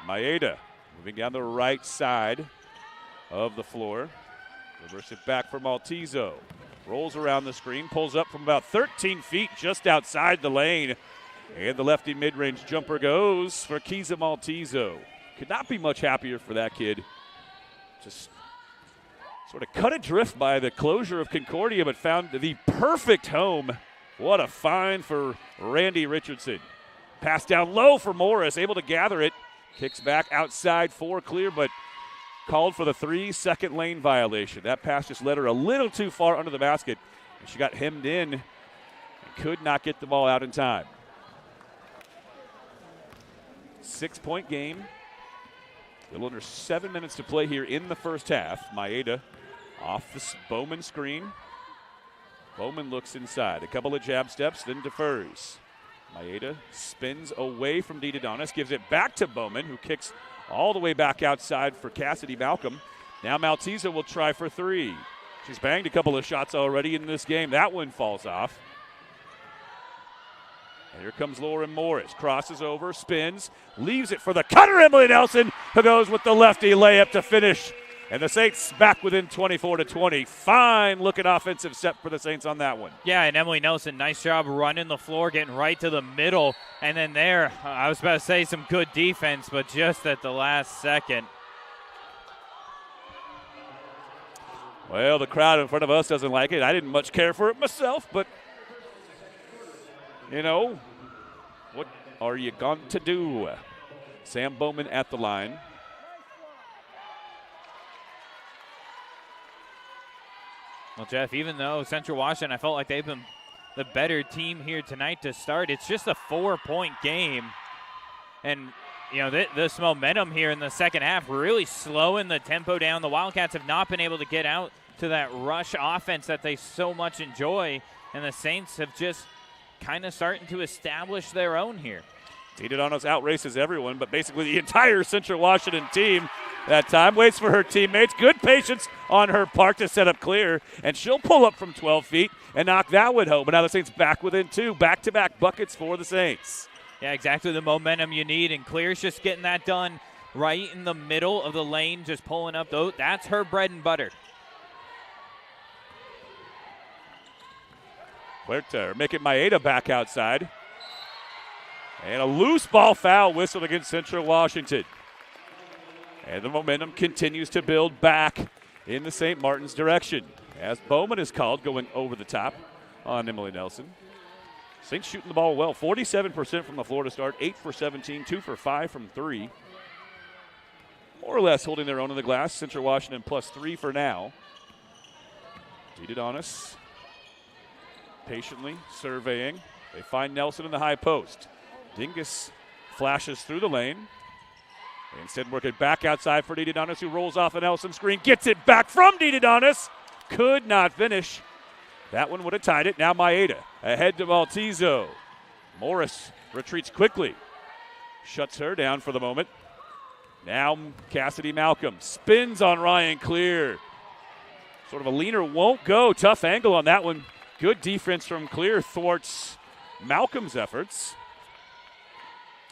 Maeda moving down the right side of the floor. Reverse it back for Maltizo. Rolls around the screen, pulls up from about 13 feet just outside the lane. And the lefty mid-range jumper goes for Kiza Maltizo. Could not be much happier for that kid. Just sort of cut adrift by the closure of Concordia, but found the perfect home. What a find for Randy Richardson. Pass down low for Morris, able to gather it. Kicks back outside for Clear, but called for the 3-second lane violation. That pass just led her a little too far under the basket, and she got hemmed in and could not get the ball out in time. 6-point game. A little under 7 minutes to play here in the first half. Maeda off the Bowman screen. Bowman looks inside. A couple of jab steps, then defers. Maeda spins away from Didonis, gives it back to Bowman, who kicks all the way back outside for Cassidy Malcolm. Now Maltiza will try for three. She's banged a couple of shots already in this game. That one falls off. And here comes Lauren Morris. Crosses over, spins, leaves it for the cutter, Emily Nelson, who goes with the lefty layup to finish. And the Saints back within 24-20. Fine looking offensive set for the Saints on that one. Yeah, and Emily Nelson, nice job running the floor, getting right to the middle. And then there, I was about to say some good defense, but just at the last second. Well, the crowd in front of us doesn't like it. I didn't much care for it myself, but you know, what are you going to do? Sam Bowman at the line. Well, Jeff, even though Central Washington, I felt like they've been the better team here tonight to start, it's just a 4-point game. And, you know, this momentum here in the second half really slowing the tempo down. The Wildcats have not been able to get out to that rush offense that they so much enjoy. And the Saints have just kind of starting to establish their own here. Didonis outraces everyone, but basically the entire Central Washington team that time. Waits for her teammates. Good patience on her part to set up Clear. And she'll pull up from 12 feet and knock that one home. But now the Saints back within 2. Back-to-back buckets for the Saints. Yeah, exactly the momentum you need. And Clear's just getting that done right in the middle of the lane, just pulling up. That's her bread and butter. Huerta making Maeda back outside. And a loose ball foul whistled against Central Washington. And the momentum continues to build back in the St. Martin's direction as Bowman is called going over the top on Emily Nelson. Saints shooting the ball well, 47% from the floor to start, 8 for 17, 2 for 5 from 3. More or less holding their own in the glass. Central Washington +3 for now. Didadonis patiently surveying. They find Nelson in the high post. Dingus flashes through the lane. They instead work it back outside for Didadonis, who rolls off a Nelson screen. Gets it back from Didadonis. Could not finish. That one would have tied it. Now Maeda ahead to Maltizo. Morris retreats quickly. Shuts her down for the moment. Now Cassidy Malcolm spins on Ryan Clear. Sort of a leaner won't go. Tough angle on that one. Good defense from Clear thwarts Malcolm's efforts.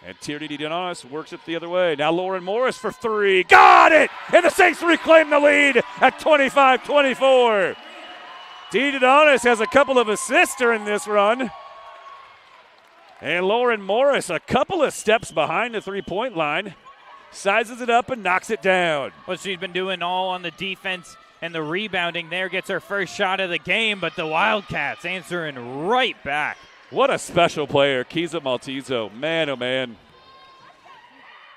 And Tierney Didadonis works it the other way. Now Lauren Morris for 3. Got it! And the Saints reclaim the lead at 25-24. Didadonis has a couple of assists during this run. And Lauren Morris a couple of steps behind the three-point line. Sizes it up and knocks it down. Well, she's been doing all on the defense and the rebounding there. Gets her first shot of the game, but the Wildcats answering right back. What a special player, Kiza Maltizo. Man, oh man.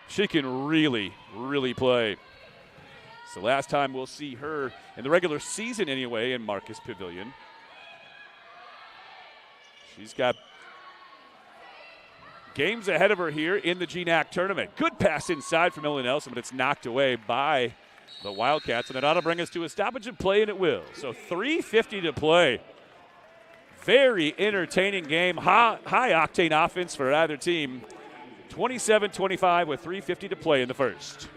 She can really, really play. It's the last time we'll see her in the regular season anyway in Marcus Pavilion. She's got games ahead of her here in the GNAC tournament. Good pass inside from Emily Nelson, but it's knocked away by the Wildcats, and it ought to bring us to a stoppage of play, and it will. So 3:50 to play. Very entertaining game. High-octane offense for either team. 27-25 with 3:50 to play in the first.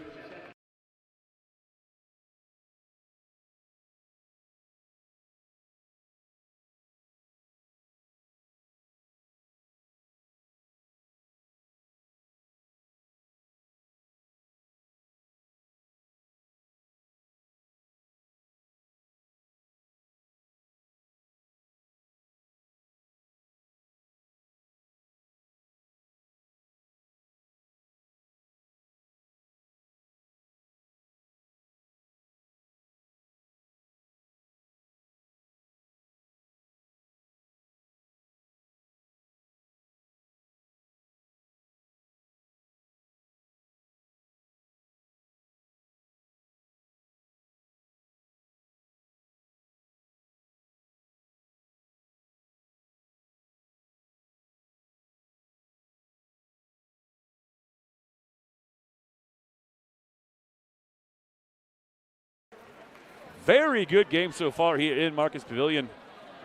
Very good game so far here in Marcus Pavilion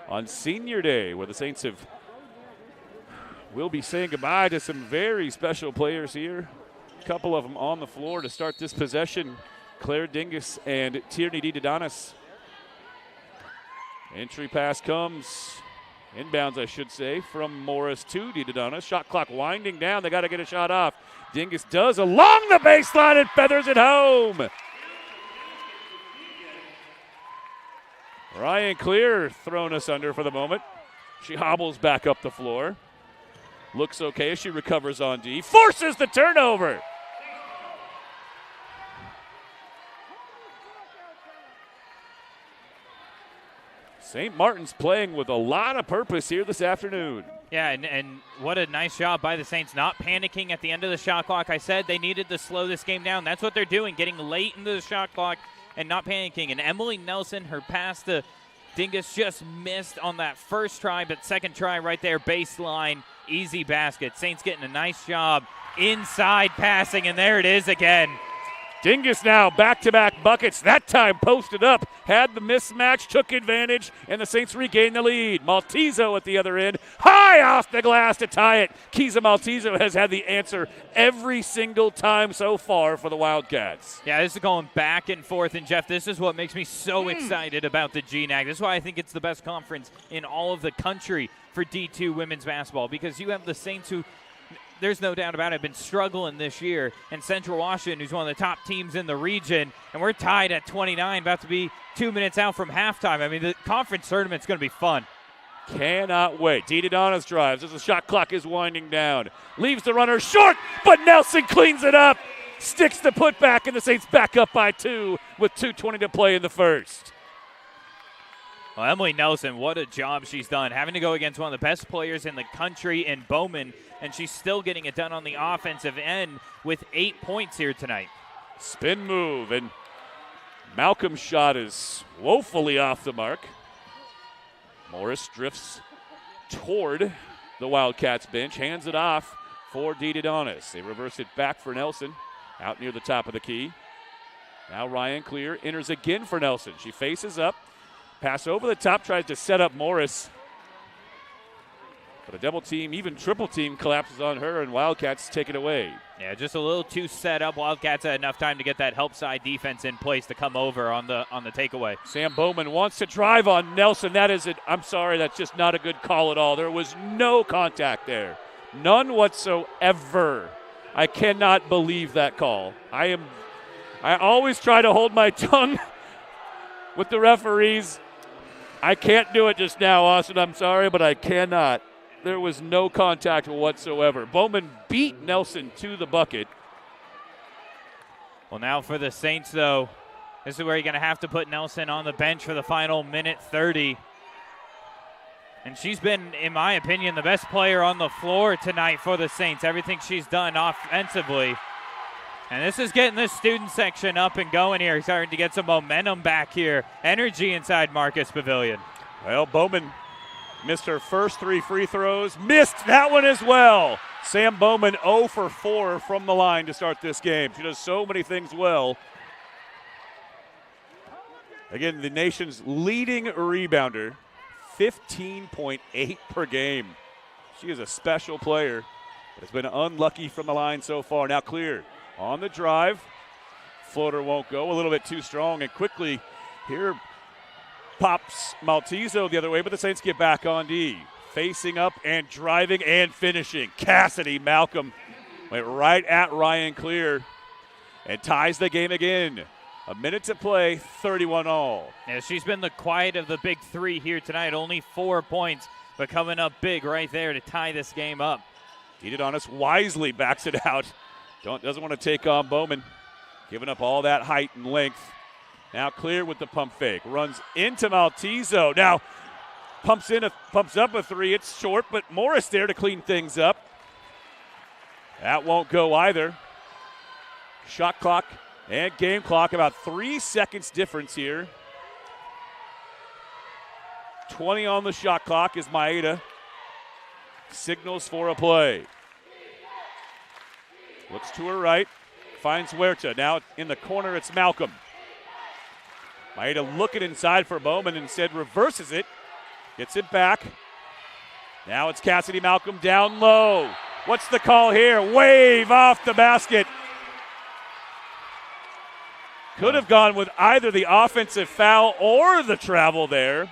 on Senior Day, where the Saints will be saying goodbye to some very special players here. A couple of them on the floor to start this possession. Claire Dingus and Tierney Didadonis. Entry pass comes, inbounds I should say, from Morris to Didadonis. Shot clock winding down. They got to get a shot off. Dingus does along the baseline and feathers it home. Ryan Clear thrown us under for the moment. She hobbles back up the floor. Looks okay as she recovers on D. Forces the turnover. St. Martin's playing with a lot of purpose here this afternoon. Yeah, and what a nice job by the Saints not panicking at the end of the shot clock. I said they needed to slow this game down. That's what they're doing, getting late into the shot clock and not panicking. And Emily Nelson, her pass to Dingus just missed on that first try, but second try right there, baseline, easy basket. Saints getting a nice job inside passing, and there it is again. Dingus now back-to-back buckets. That time posted up, had the mismatch, took advantage, and the Saints regained the lead. Maltezo at the other end, high off the glass to tie it. Kiza Maltezo has had the answer every single time so far for the Wildcats. Yeah, this is going back and forth, and Jeff, this is what makes me so excited about the GNAC. This is why I think it's the best conference in all of the country for D2 women's basketball, because you have the Saints who, there's no doubt about it, have been struggling this year, and Central Washington, who's one of the top teams in the region, and we're tied at 29, about to be 2 minutes out from halftime. I mean, the conference tournament's going to be fun. Cannot wait. Didadonis drives as the shot clock is winding down. Leaves the runner short, but Nelson cleans it up. Sticks the putback, and the Saints back up by 2 with 2:20 to play in the first. Well, Emily Nelson, what a job she's done, having to go against one of the best players in the country in Bowman, and she's still getting it done on the offensive end with 8 points here tonight. Spin move, and Malcolm's shot is woefully off the mark. Morris drifts toward the Wildcats bench, hands it off for Didadonis. They reverse it back for Nelson, out near the top of the key. Now Ryan Clear enters again for Nelson. She faces up. Pass over the top, tries to set up Morris. But a double team, even triple team, collapses on her, and Wildcats take it away. Yeah, just a little too set up. Wildcats had enough time to get that help side defense in place to come over on the takeaway. Sam Bowman wants to drive on Nelson. That is it. I'm sorry, that's just not a good call at all. There was no contact there. None whatsoever. I cannot believe that call. I always try to hold my tongue with the referees. I can't do it just now, Austin. I'm sorry, but I cannot. There was no contact whatsoever. Bowman beat Nelson to the bucket. Well, now for the Saints, though, this is where you're going to have to put Nelson on the bench for the final minute 30. And she's been, in my opinion, the best player on the floor tonight for the Saints. Everything she's done offensively. And this is getting the student section up and going here, starting to get some momentum back here. Energy inside Marcus Pavilion. Well, Bowman missed her first 3 free throws. Missed that one as well. Sam Bowman 0 for 4 from the line to start this game. She does so many things well. Again, the nation's leading rebounder, 15.8 per game. She is a special player, but has been unlucky from the line so far. Now Clear on the drive. Floater won't go. A little bit too strong, and quickly here pops Maltezo the other way, but the Saints get back on D. Facing up and driving and finishing. Cassidy Malcolm went right at Ryan Clear and ties the game again. A minute to play, 31 all. Yeah, she's been the quiet of the big three here tonight. Only 4 points, but coming up big right there to tie this game up. Didadonis wisely backs it out. Doesn't want to take on Bowman. Giving up all that height and length. Now Clear with the pump fake. Runs into Maltezo. Now pumps up a 3. It's short, but Morris there to clean things up. That won't go either. Shot clock and game clock, about 3 seconds difference here. 20 on the shot clock is Maeda. Signals for a play. Looks to her right, finds Huerta. Now in the corner, it's Malcolm. Maeda looking inside for Bowman, instead reverses it. Gets it back. Now it's Cassidy Malcolm down low. What's the call here? Wave off the basket. Could have gone with either the offensive foul or the travel there.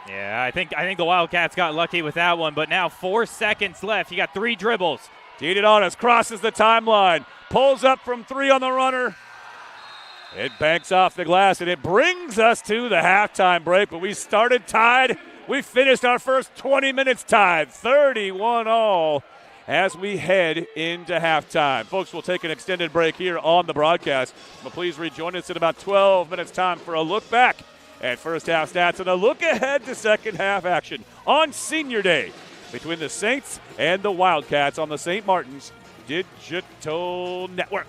Yeah, I think the Wildcats got lucky with that one, but now 4 seconds left. You got 3 dribbles. Didadonis crosses the timeline, pulls up from 3 on the runner. It banks off the glass, and it brings us to the halftime break. But we started tied. We finished our first 20 minutes tied, 31 all, as we head into halftime. Folks, we'll take an extended break here on the broadcast, but please rejoin us in about 12 minutes time for a look back at first half stats and a look ahead to second half action on Senior Day between the Saints and the Wildcats on the St. Martin's Digital Network.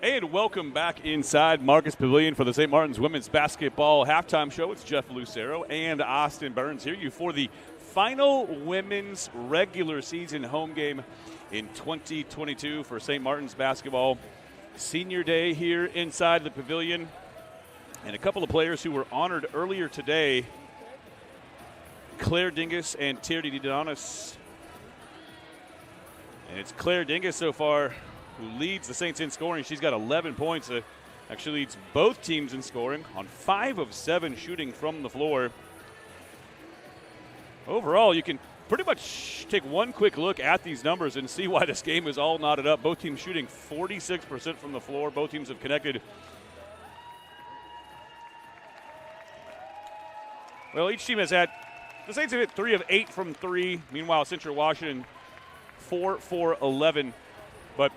And welcome back inside Marcus Pavilion for the St. Martin's women's basketball halftime show. It's Jeff Lucero and Austin Burns here you for the final women's regular season home game in 2022 for St. Martin's basketball. Senior day here inside the pavilion. And a couple of players who were honored earlier today, Claire Dingus and Tierney Didonis. And it's Claire Dingus so far who leads the Saints in scoring. She's got 11 points. Actually leads both teams in scoring on 5 of 7 shooting from the floor. Overall, you can pretty much take one quick look at these numbers and see why this game is all knotted up. Both teams shooting 46% from the floor. Both teams have connected. Well, each team has had, the Saints have hit 3 of 8 from 3. Meanwhile, Central Washington 4 for 11. But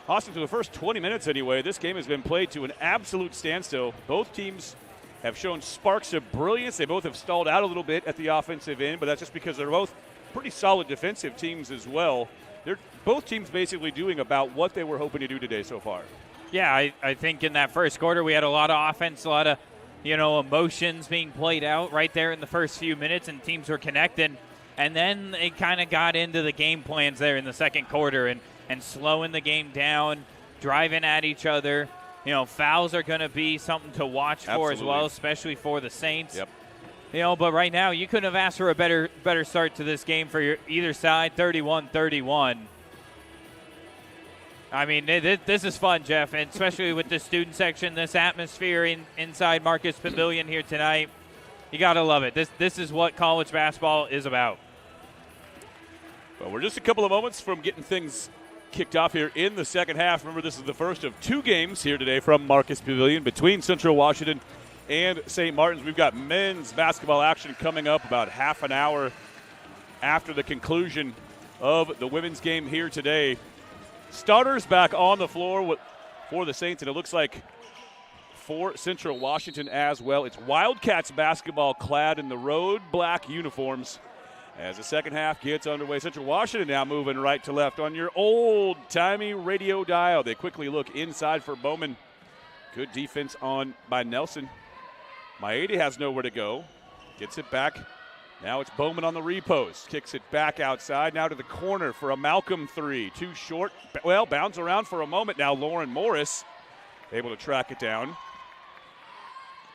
Austin, for the first 20 minutes anyway, this game has been played to an absolute standstill. Both teams have shown sparks of brilliance. They both have stalled out a little bit at the offensive end, but that's just because they're both pretty solid defensive teams as well. They're both teams basically doing about what they were hoping to do today so far. Yeah, I think in that first quarter we had a lot of offense, a lot of emotions being played out right there in the first few minutes, and teams were connecting. And then it kind of got into the game plans there in the second quarter and slowing the game down, driving at each other. Fouls are going to be something to watch for as well, especially for the Saints. Yep. But right now you couldn't have asked for a better start to this game for either side, 31-31. I mean, this is fun, Jeff, and especially with the student section, this atmosphere inside Marcus Pavilion here tonight. You got to love it. This is what college basketball is about. Well, we're just a couple of moments from getting things kicked off here in the second half. Remember, this is the first of 2 games here today from Marcus Pavilion between Central Washington and St. Martin's. We've got men's basketball action coming up about half an hour after the conclusion of the women's game here today. Starters back on the floor for the Saints, and it looks like for Central Washington as well. It's Wildcats basketball clad in the road black uniforms. As the second half gets underway, Central Washington now moving right to left on your old-timey radio dial. They quickly look inside for Bowman. Good defense by Nelson. Maeda has nowhere to go. Gets it back. Now it's Bowman on the repost. Kicks it back outside. Now to the corner for a Malcolm 3. Too short. Well, bounce around for a moment. Now Lauren Morris able to track it down.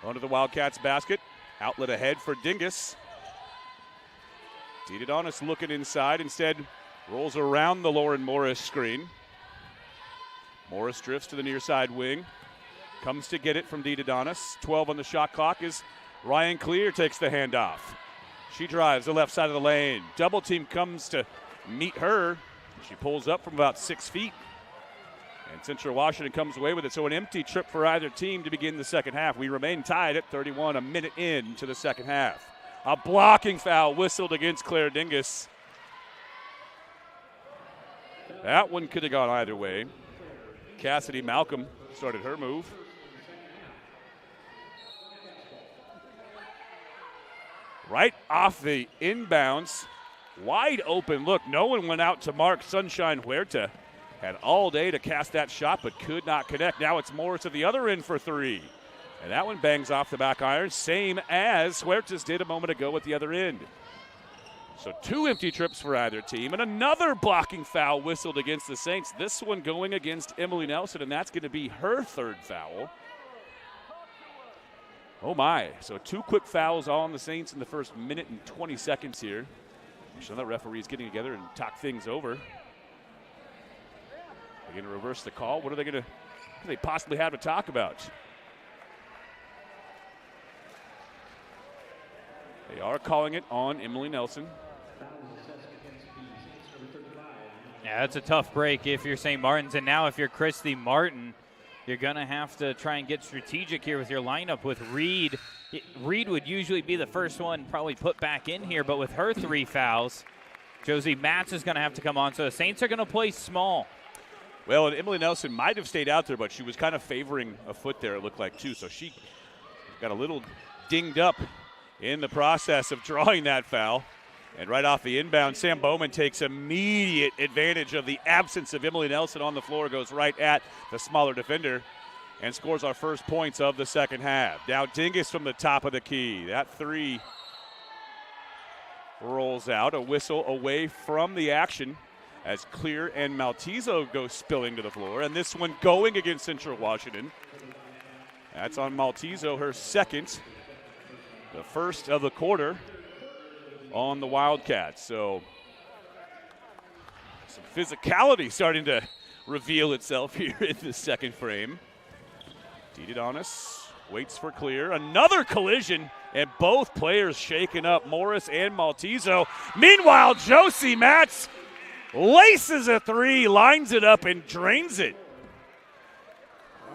Onto the Wildcats basket. Outlet ahead for Dingus. Didonis looking inside. Instead, rolls around the Lauren Morris screen. Morris drifts to the near side wing. Comes to get it from Didonis. 12 on the shot clock as Ryan Clear takes the handoff. She drives the left side of the lane. Double team comes to meet her. She pulls up from about 6 feet. And Central Washington comes away with it. So an empty trip for either team to begin the second half. We remain tied at 31, a minute into the second half. A blocking foul whistled against Claire Dingus. That one could have gone either way. Cassidy Malcolm started her move. Right off the inbounds. Wide open look. No one went out to mark Sunshine Huerta. Had all day to cast that shot, but could not connect. Now it's Morris at the other end for 3. And that one bangs off the back iron, same as Huertas did a moment ago at the other end. So 2 empty trips for either team, and another blocking foul whistled against the Saints. This one going against Emily Nelson, and that's going to be her 3rd foul. Oh my, so 2 quick fouls on the Saints in the first minute and 20 seconds here. So the referees getting together and talk things over. They're going to reverse the call. What do they possibly have to talk about? They are calling it on Emily Nelson. Yeah, that's a tough break if you're St. Martin's. And now if you're Christy Martin, you're going to have to try and get strategic here with your lineup with Reed. Reed would usually be the first one probably put back in here, but with her 3 fouls, Josie Matz is going to have to come on. So the Saints are going to play small. Well, and Emily Nelson might have stayed out there, but she was kind of favoring a foot there, it looked like, too. So she got a little dinged up in the process of drawing that foul. And right off the inbound, Sam Bowman takes immediate advantage of the absence of Emily Nelson on the floor, goes right at the smaller defender, and scores our first points of the second half. Now Dingus from the top of the key. That three rolls out, a whistle away from the action as Clear and Maltezo go spilling to the floor. And this one going against Central Washington. That's on Maltezo, her second, the first of the quarter on the Wildcats. So some physicality starting to reveal itself here in the second frame. Dididonis waits for Clear. Another collision, and both players shaken up, Morris and Maltezo. Meanwhile, Josie Matz laces a three, lines it up, and drains it.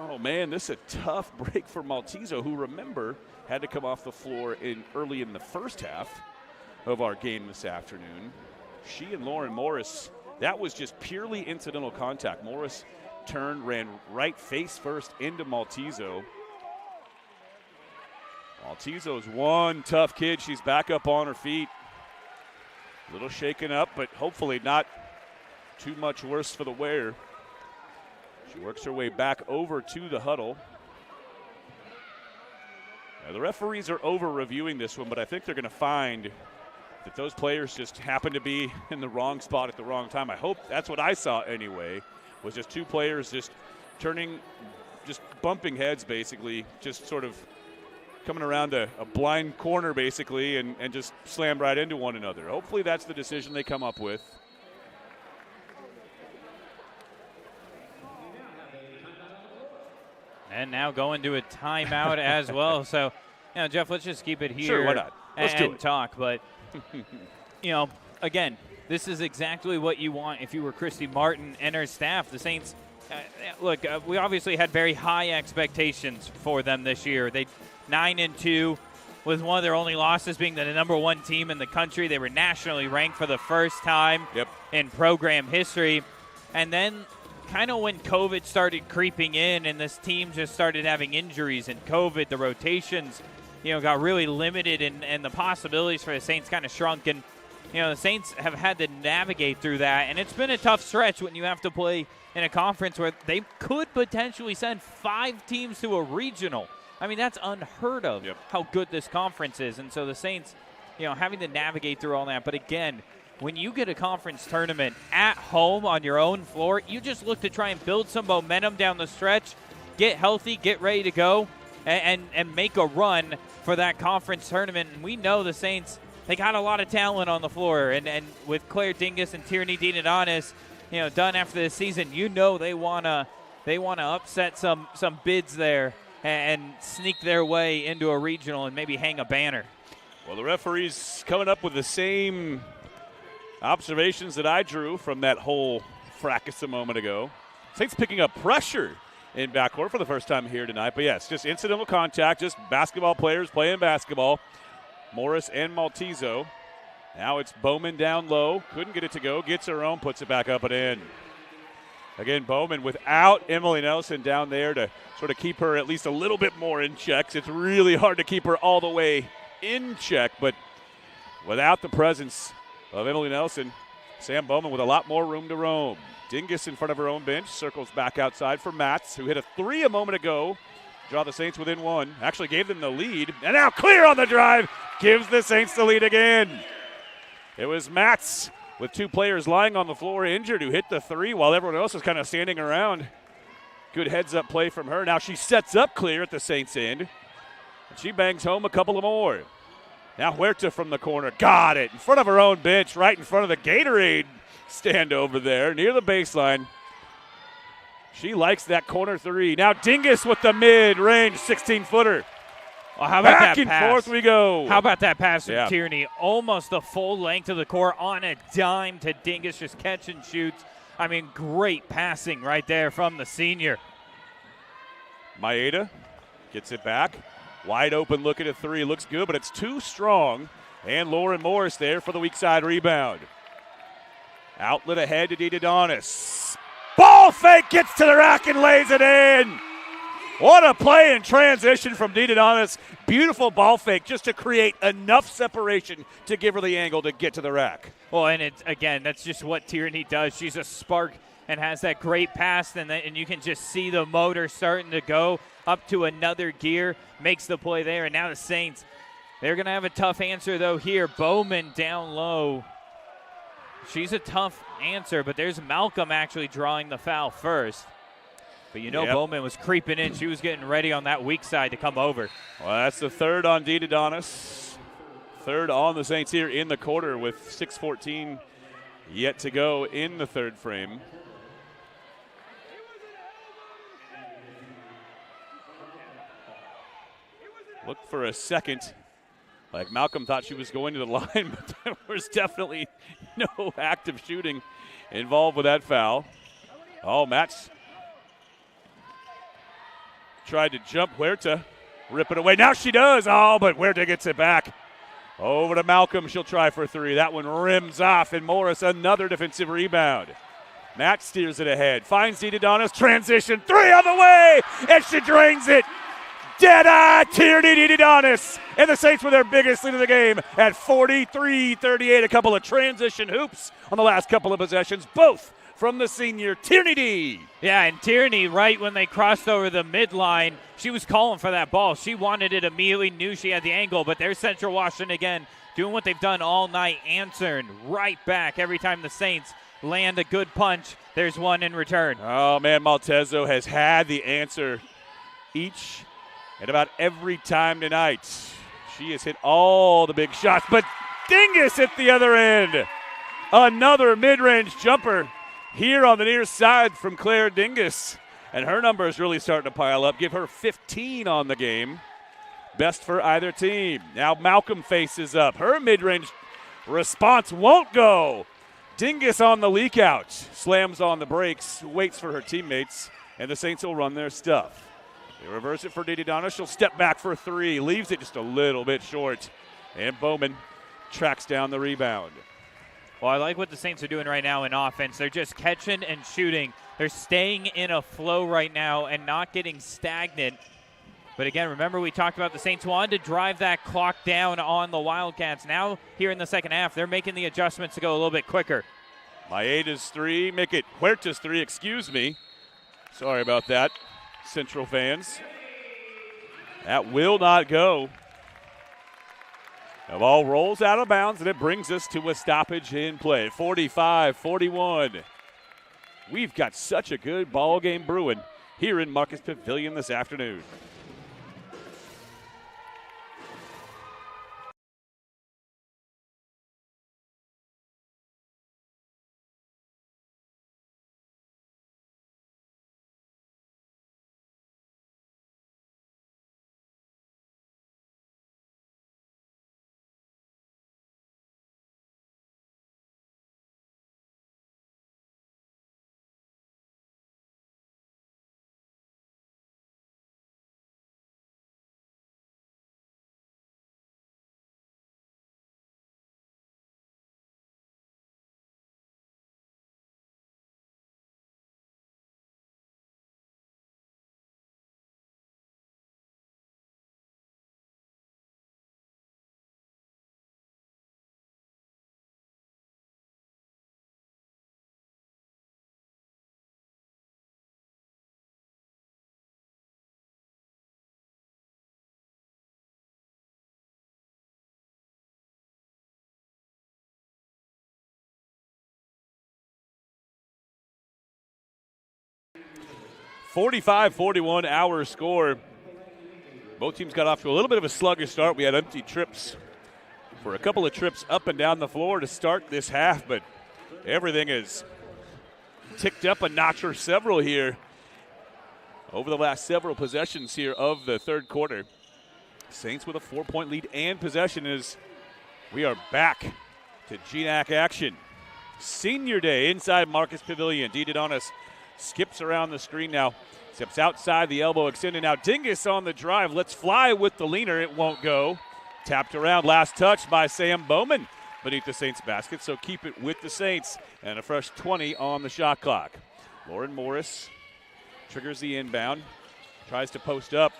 Oh, man, this is a tough break for Maltezo, who, remember, had to come off the floor early in the first half of our game this afternoon. She and Lauren Morris, that was just purely incidental contact. Morris turned, ran right face first into Maltezo. Maltezo's one tough kid. She's back up on her feet. A little shaken up, but hopefully not too much worse for the wear. She works her way back over to the huddle. Now, the referees are over-reviewing this one, but I think they're going to find that those players just happened to be in the wrong spot at the wrong time. I hope that's what I saw anyway, was just two players just turning, just bumping heads basically, just sort of coming around a blind corner basically and just slammed right into one another. Hopefully that's the decision they come up with. And now going to a timeout as well. So, Jeff, let's just keep it here. Sure, why not? Let's do it. Talk. But, again, this is exactly what you want if you were Christy Martin and her staff. The Saints, we obviously had very high expectations for them this year. They 9-2, with one of their only losses being the number one team in the country. They were nationally ranked for the first time in program history. And then kind of when COVID started creeping in and this team just started having injuries and COVID, the rotations, got really limited and the possibilities for the Saints kind of shrunk. And, the Saints have had to navigate through that. And it's been a tough stretch when you have to play in a conference where they could potentially send 5 teams to a regional. I mean, that's unheard of how good this conference is. And so the Saints, having to navigate through all that. But again, when you get a conference tournament at home on your own floor, you just look to try and build some momentum down the stretch, get healthy, get ready to go, and make a run for that conference tournament. And we know the Saints, they got a lot of talent on the floor. And with Claire Dingus and Tierney Dididonis, done after this season, they wanna upset some bids there and sneak their way into a regional and maybe hang a banner. Well, the referees coming up with the same observations that I drew from that whole fracas a moment ago. Saints picking up pressure in backcourt for the first time here tonight. But yes, just incidental contact, just basketball players playing basketball. Morris and Maltezo. Now it's Bowman down low. Couldn't get it to go. Gets her own, puts it back up and in. Again, Bowman without Emily Nelson down there to sort of keep her at least a little bit more in check. It's really hard to keep her all the way in check, but without the presence of Emily Nelson, Sam Bowman with a lot more room to roam. Dingus in front of her own bench, circles back outside for Matz, who hit a three a moment ago. Draw the Saints within one. Actually gave them the lead. And now Clear on the drive. Gives the Saints the lead again. It was Matz with 2 players lying on the floor injured who hit the three while everyone else was kind of standing around. Good heads-up play from her. Now she sets up Clear at the Saints' end. And she bangs home a couple of more. Now Huerta from the corner. Got it. In front of her own bench, right in front of the Gatorade stand over there near the baseline. She likes that corner three. Now Dingus with the mid-range 16-footer. Well, how about Back that and pass? forth we go. How about that pass from Tierney? Almost the full length of the court on a dime to Dingus, just catch and shoots. I mean, great passing right there from the senior. Maeda gets it back. Wide open look at a three. Looks good, but it's too strong. And Lauren Morris there for the weak side rebound. Outlet ahead to Dididonis. Ball fake, gets to the rack and lays it in. What a play in transition from DeDonis. Beautiful ball fake just to create enough separation to give her the angle to get to the rack. Well, and it's, again, that's just what Tierney does. She's a spark and has that great pass, and you can just see the motor starting to go up to another gear, makes the play there. And now the Saints, they're going to have a tough answer, though, here. Bowman down low. She's a tough answer, but there's Malcolm actually drawing the foul first. But Bowman was creeping in. She was getting ready on that weak side to come over. Well, that's the third on DeDonis. Third on the Saints here in the quarter with 6:14 yet to go in the third frame. Look for a second. Like Malcolm thought she was going to the line, but there was definitely no active shooting involved with that foul. Oh, Matt's tried to jump Huerta, rip it away. Now she does. Oh, but Huerta gets it back. Over to Malcolm. She'll try for three. That one rims off, and Morris another defensive rebound. Matt steers it ahead. Finds DeDonis. Transition. Three on the way, and she drains it. Dead-eye Tierney DeDonis. And the Saints with their biggest lead of the game at 43-38. A couple of transition hoops on the last couple of possessions, both from the senior Tierney D. Yeah, and Tierney, right when they crossed over the midline, she was calling for that ball. She wanted it immediately, knew she had the angle, but there's Central Washington again, doing what they've done all night, answering right back every time the Saints land a good punch. There's one in return. Oh, man, Maltezo has had the answer each and about every time tonight. She has hit all the big shots, but Dingus at the other end. Another mid-range jumper here on the near side from Claire Dingus. And her number is really starting to pile up. Give her 15 on the game. Best for either team. Now Malcolm faces up. Her mid-range response won't go. Dingus on the leak out. Slams on the brakes, waits for her teammates, and the Saints will run their stuff. They reverse it for DeDonis. She'll step back for three. Leaves it just a little bit short. And Bowman tracks down the rebound. Well, I like what the Saints are doing right now in offense. They're just catching and shooting. They're staying in a flow right now and not getting stagnant. But again, remember we talked about the Saints wanted to drive that clock down on the Wildcats. Now, here in the second half, they're making the adjustments to go a little bit quicker. Maeda's three. Make it Huerta's three, excuse me. Sorry about that, Central fans. That will not go. The ball rolls out of bounds, and it brings us to a stoppage in play. 45-41. We've got such a good ball game brewing here in Marcus Pavilion this afternoon. (45-41) our score. Both teams got off to a little bit of a sluggish start. We had empty trips for a couple of trips up and down the floor to start this half, but everything is ticked up a notch or several here over the last several possessions here of the third quarter. Saints with a 4-point lead and possession as we are back to GNAC action. Senior day inside Marcus Pavilion. DeDonis skips around the screen now. Steps outside the elbow extended. Now Dingus on the drive. Let's fly with the leaner. It won't go. Tapped around. Last touch by Sam Bowman beneath the Saints basket. So keep it with the Saints. And a fresh 20 on the shot clock. Lauren Morris triggers the inbound. Tries to post up.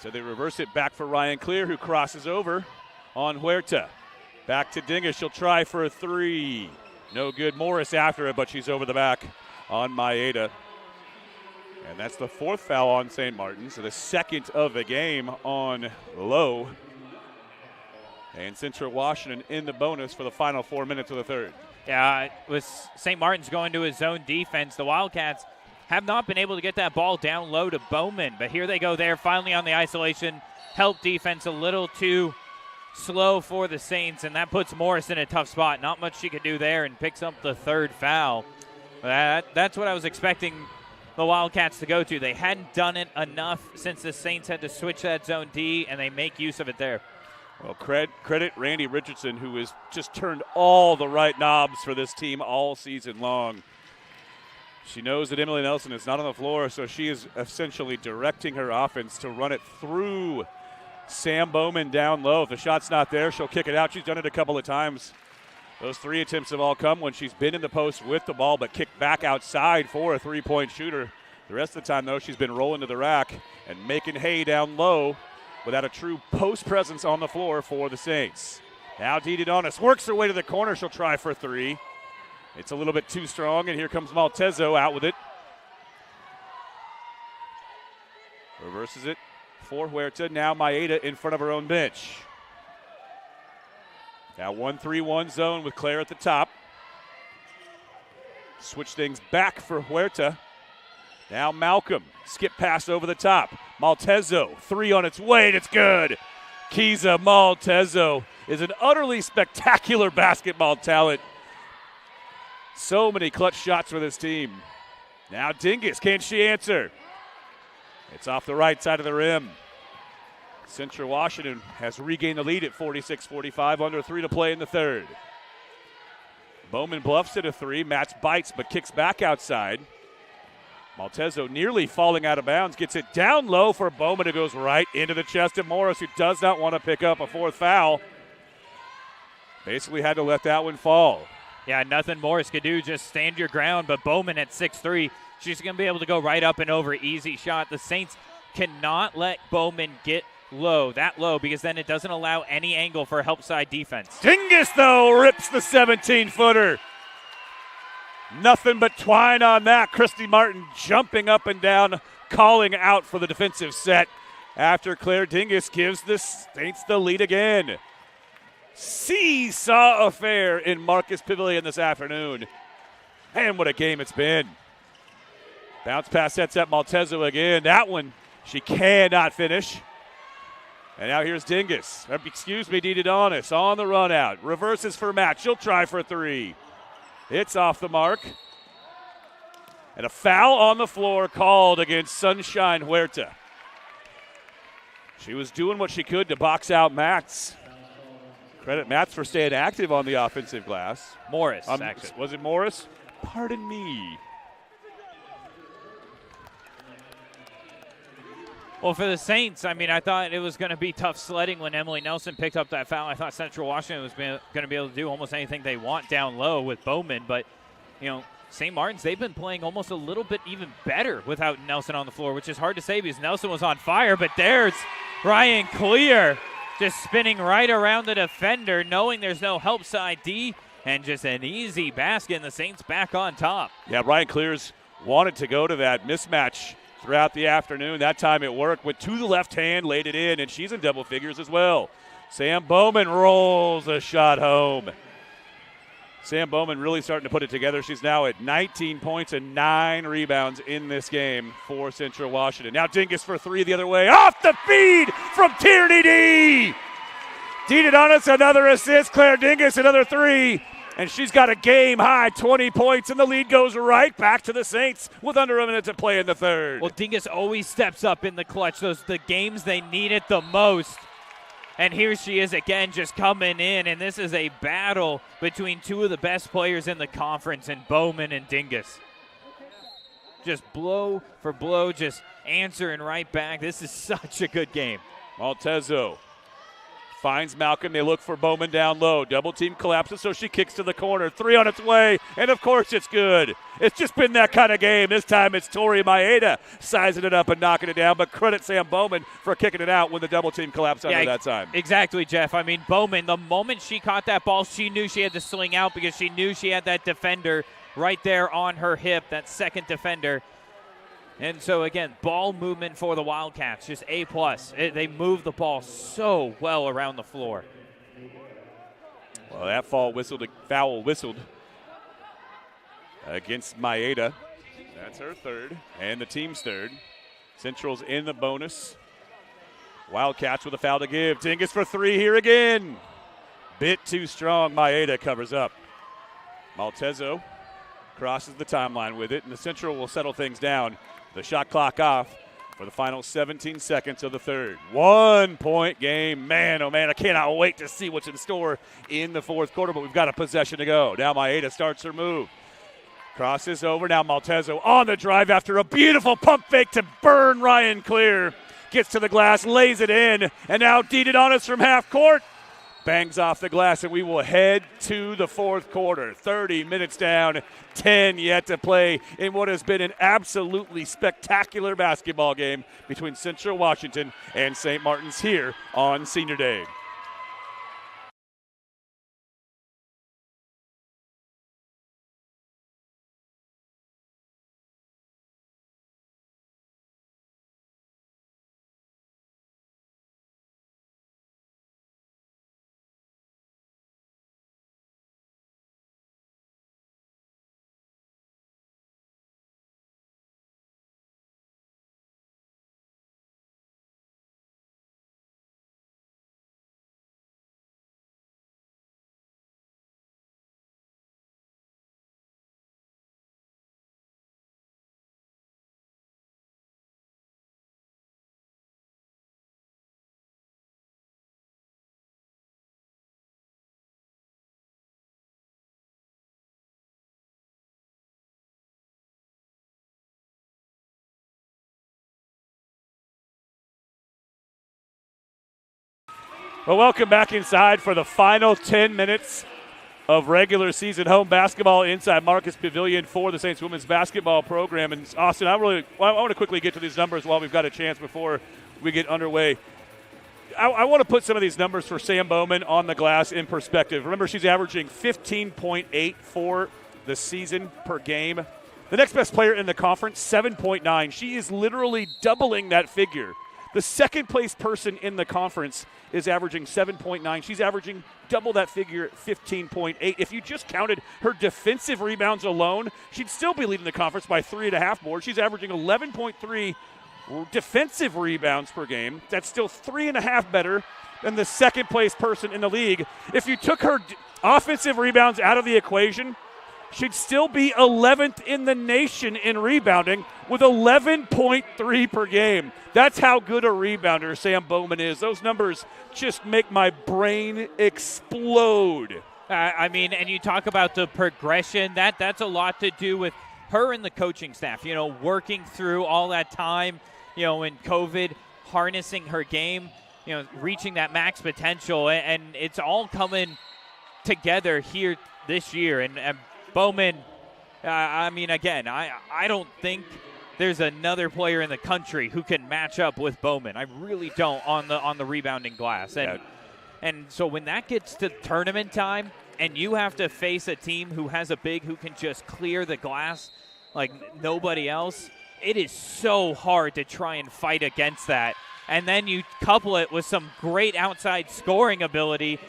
So they reverse it back for Ryan Clear, who crosses over on Huerta. Back to Dingus. She'll try for a three. No good. Morris after it, but she's over the back on Maeda. And that's the 4th foul on St. Martin's, so the 2nd of the game on Lowe. And Central Washington in the bonus for the final 4 minutes of the 3rd. Yeah, it was St. Martin's going to his zone defense. The Wildcats have not been able to get that ball down low to Bowman, but here they go there finally on the isolation. Help defense a little too slow for the Saints, and that puts Morris in a tough spot. Not much she could do there, and picks up the 3rd foul. That's what I was expecting the Wildcats to go to. They hadn't done it enough since the Saints had to switch that zone D, and they make use of it there. Well, credit Randy Richardson, who has just turned all the right knobs for this team all season long. She knows that Emily Nelson is not on the floor, so she is essentially directing her offense to run it through Sam Bowman down low. If the shot's not there, she'll kick it out. She's done it a couple of times. Those 3 attempts have all come when she's been in the post with the ball, but kicked back outside for a 3-point shooter. The rest of the time, though, she's been rolling to the rack and making hay down low without a true post presence on the floor for the Saints. Now Dee Donis works her way to the corner. She'll try for 3. It's a little bit too strong, and here comes Maltezo out with it. Reverses it for Huerta. Now Maeda in front of her own bench. Now 1-3-1 zone with Claire at the top. Switch things back for Huerta. Now Malcolm, skip pass over the top. Maltezo, 3 on its way, and it's good. Kiza Maltezo is an utterly spectacular basketball talent. So many clutch shots for this team. Now Dingus, can she answer? It's off the right side of the rim. Central Washington has regained the lead at 46-45, under 3 to play in the 3rd. Bowman bluffs it a 3. Matz bites but kicks back outside. Maltezo nearly falling out of bounds, gets it down low for Bowman. It goes right into the chest of Morris, who does not want to pick up a 4th foul. Basically had to let that one fall. Yeah, nothing Morris could do, just stand your ground, but Bowman at 6'3", she's going to be able to go right up and over. Easy shot. The Saints cannot let Bowman get that low, because then it doesn't allow any angle for help side defense. Dingus, though, rips the 17-footer. Nothing but twine on that. Christy Martin jumping up and down, calling out for the defensive set after Claire Dingus gives the Saints the lead again. Seesaw affair in Marcus Pavilion this afternoon. And what a game it's been. Bounce pass sets up Maltezo again. That one she cannot finish. And now here's Dingus. Dee Donis on the run out. Reverses for Matt. She'll try for 3. It's off the mark. And a foul on the floor called against Sunshine Huerta. She was doing what she could to box out Matz. Credit Matz for staying active on the offensive glass. Morris, actually. Was it Morris? Pardon me. Well, for the Saints, I thought it was going to be tough sledding when Emily Nelson picked up that foul. I thought Central Washington was going to be able to do almost anything they want down low with Bowman. But, St. Martin's, they've been playing almost a little bit even better without Nelson on the floor, which is hard to say because Nelson was on fire. But there's Ryan Clear just spinning right around the defender, knowing there's no help side D, and just an easy basket, and the Saints back on top. Yeah, Ryan Clear's wanted to go to that mismatch throughout the afternoon. That time it worked. Went to the left hand, laid it in, and she's in double figures as well. Sam Bowman rolls a shot home. Sam Bowman really starting to put it together. She's now at 19 points and 9 rebounds in this game for Central Washington. Now Dingus for 3 the other way. Off the feed from Tierney D. Dee Donis, another assist. Claire Dingus, another 3. And she's got a game-high 20 points, and the lead goes right back to the Saints with under a minute to play in the 3rd. Well, Dingus always steps up in the clutch. The games they need it the most. And here she is again just coming in, and this is a battle between 2 of the best players in the conference, in Bowman and Dingus. Just blow for blow, just answering right back. This is such a good game. Maltezo Finds Malcolm. They look for Bowman down low. Double team collapses, so she kicks to the corner. 3 on its way, and of course it's good. It's just been that kind of game. This time it's Tori Maeda sizing it up and knocking it down, but credit Sam Bowman for kicking it out when the double team collapsed under that time. Exactly, Jeff. I mean, Bowman, the moment she caught that ball, she knew she had to swing out because she knew she had that defender right there on her hip, that second defender. And so, again, ball movement for the Wildcats, just A+. They move the ball so well around the floor. Well, that foul whistled against Maeda. That's her third and the team's third. Central's in the bonus. Wildcats with a foul to give. Dingus for 3 here again. Bit too strong. Maeda covers up. Maltezo crosses the timeline with it, and the Central will settle things down. The shot clock off for the final 17 seconds of the third. 1 point game. Man, oh man, I cannot wait to see what's in store in the fourth quarter, but we've got a possession to go. Now Maeda starts her move. Crosses over. Now Maltezo on the drive after a beautiful pump fake to burn Ryan clear. Gets to the glass, lays it in, and now Deeded on us from half court. Bangs off the glass, and we will head to the fourth quarter. 30 minutes down, 10 yet to play in what has been an absolutely spectacular basketball game between Central Washington and St. Martin's here on Senior Day. Well, welcome back inside for the final 10 minutes of regular season home basketball inside Marcus Pavilion for the Saints women's basketball program. And Austin, I want to quickly get to these numbers while we've got a chance before we get underway. I want to put some of these numbers for Sam Bowman on the glass in perspective. Remember, she's averaging 15.8 for the season per game. The next best player in the conference, 7.9. She is literally doubling that figure. The second place person in the conference is averaging 7.9. She's averaging double that figure at 15.8. If you just counted her defensive rebounds alone, she'd still be leading the conference by 3.5 more. She's averaging 11.3 defensive rebounds per game. That's still 3.5 better than the second place person in the league. If you took her offensive rebounds out of the equation, she'd still be 11th in the nation in rebounding with 11.3 per game. That's how good a rebounder Sam Bowman is. Those numbers just make my brain explode. I mean, and you talk about the progression. That's a lot to do with her and the coaching staff, working through all that time, in COVID, harnessing her game, reaching that max potential. And it's all coming together here this year. And Bowman, I mean, again, I don't think there's another player in the country who can match up with Bowman. I really don't on the rebounding glass. And so when that gets to tournament time and you have to face a team who has a big who can just clear the glass like nobody else, it is so hard to try and fight against that. And then you couple it with some great outside scoring ability.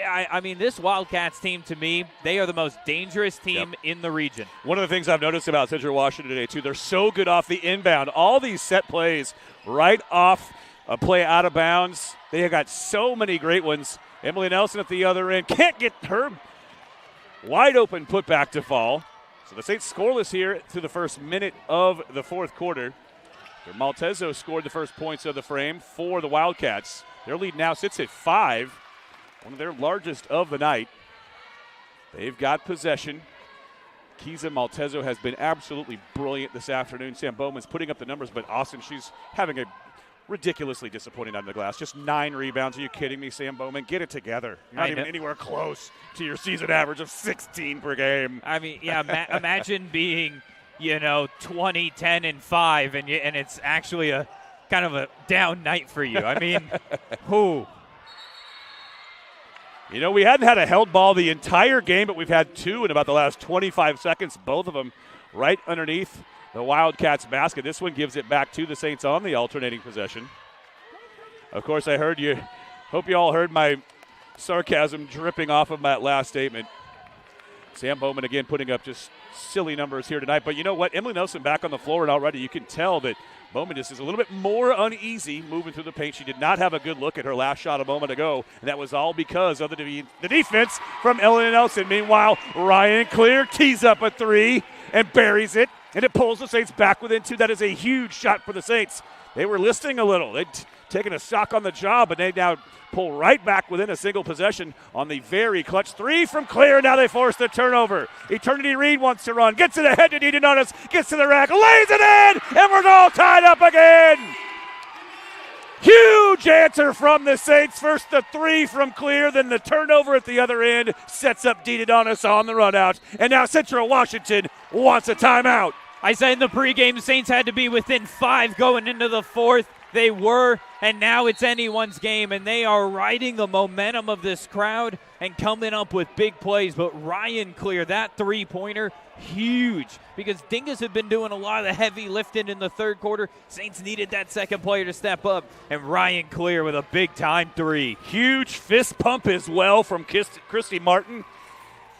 I mean, this Wildcats team, to me, they are the most dangerous team in the region. One of the things I've noticed about Central Washington today, too, they're so good off the inbound. All these set plays right off a play out of bounds. They have got so many great ones. Emily Nelson at the other end can't get her wide open putback to fall. So the Saints scoreless here through the first minute of the fourth quarter. Maltezo scored the first points of the frame for the Wildcats. Their lead now sits at 5. One of their largest of the night. They've got possession. Kiza Maltezo has been absolutely brilliant this afternoon. Sam Bowman's putting up the numbers, but Austin, she's having a ridiculously disappointing on the glass. Just 9 rebounds. Are you kidding me, Sam Bowman? Get it together. You're not even anywhere close to your season average of 16 per game. I mean, yeah, imagine being, 20, 10, and 5, and it's actually a kind of a down night for you. I mean, who? We hadn't had a held ball the entire game, but we've had 2 in about the last 25 seconds, both of them right underneath the Wildcats basket. This one gives it back to the Saints on the alternating possession. Of course, hope you all heard my sarcasm dripping off of that last statement. Sam Bowman again putting up just silly numbers here tonight. But you know what? Emily Nelson back on the floor, and already you can tell that Bowman just is a little bit more uneasy moving through the paint. She did not have a good look at her last shot a moment ago, and that was all because of the defense from Emily Nelson. Meanwhile, Ryan Clear tees up a 3 and buries it, and it pulls the Saints back within 2. That is a huge shot for the Saints. They were listing a little. They'd taken a shock on the job, but they now pull right back within a single possession on the very clutch 3 from Clear. Now they force the turnover. Eternity Reed wants to run, gets it ahead to Dinonis, gets to the rack, lays it in, and we're all tied up again. Huge answer from the Saints. First the 3 from Clear, then the turnover at the other end sets up Dinonis on the run out. And now Central Washington wants a timeout. I said in the pregame, the Saints had to be within 5 going into the 4th. They were, and now it's anyone's game, and they are riding the momentum of this crowd and coming up with big plays. But Ryan Clear, that 3-pointer, huge, because Dingus had been doing a lot of the heavy lifting in the third quarter. Saints needed that second player to step up, and Ryan Clear with a big-time 3. Huge fist pump as well from Christy Martin.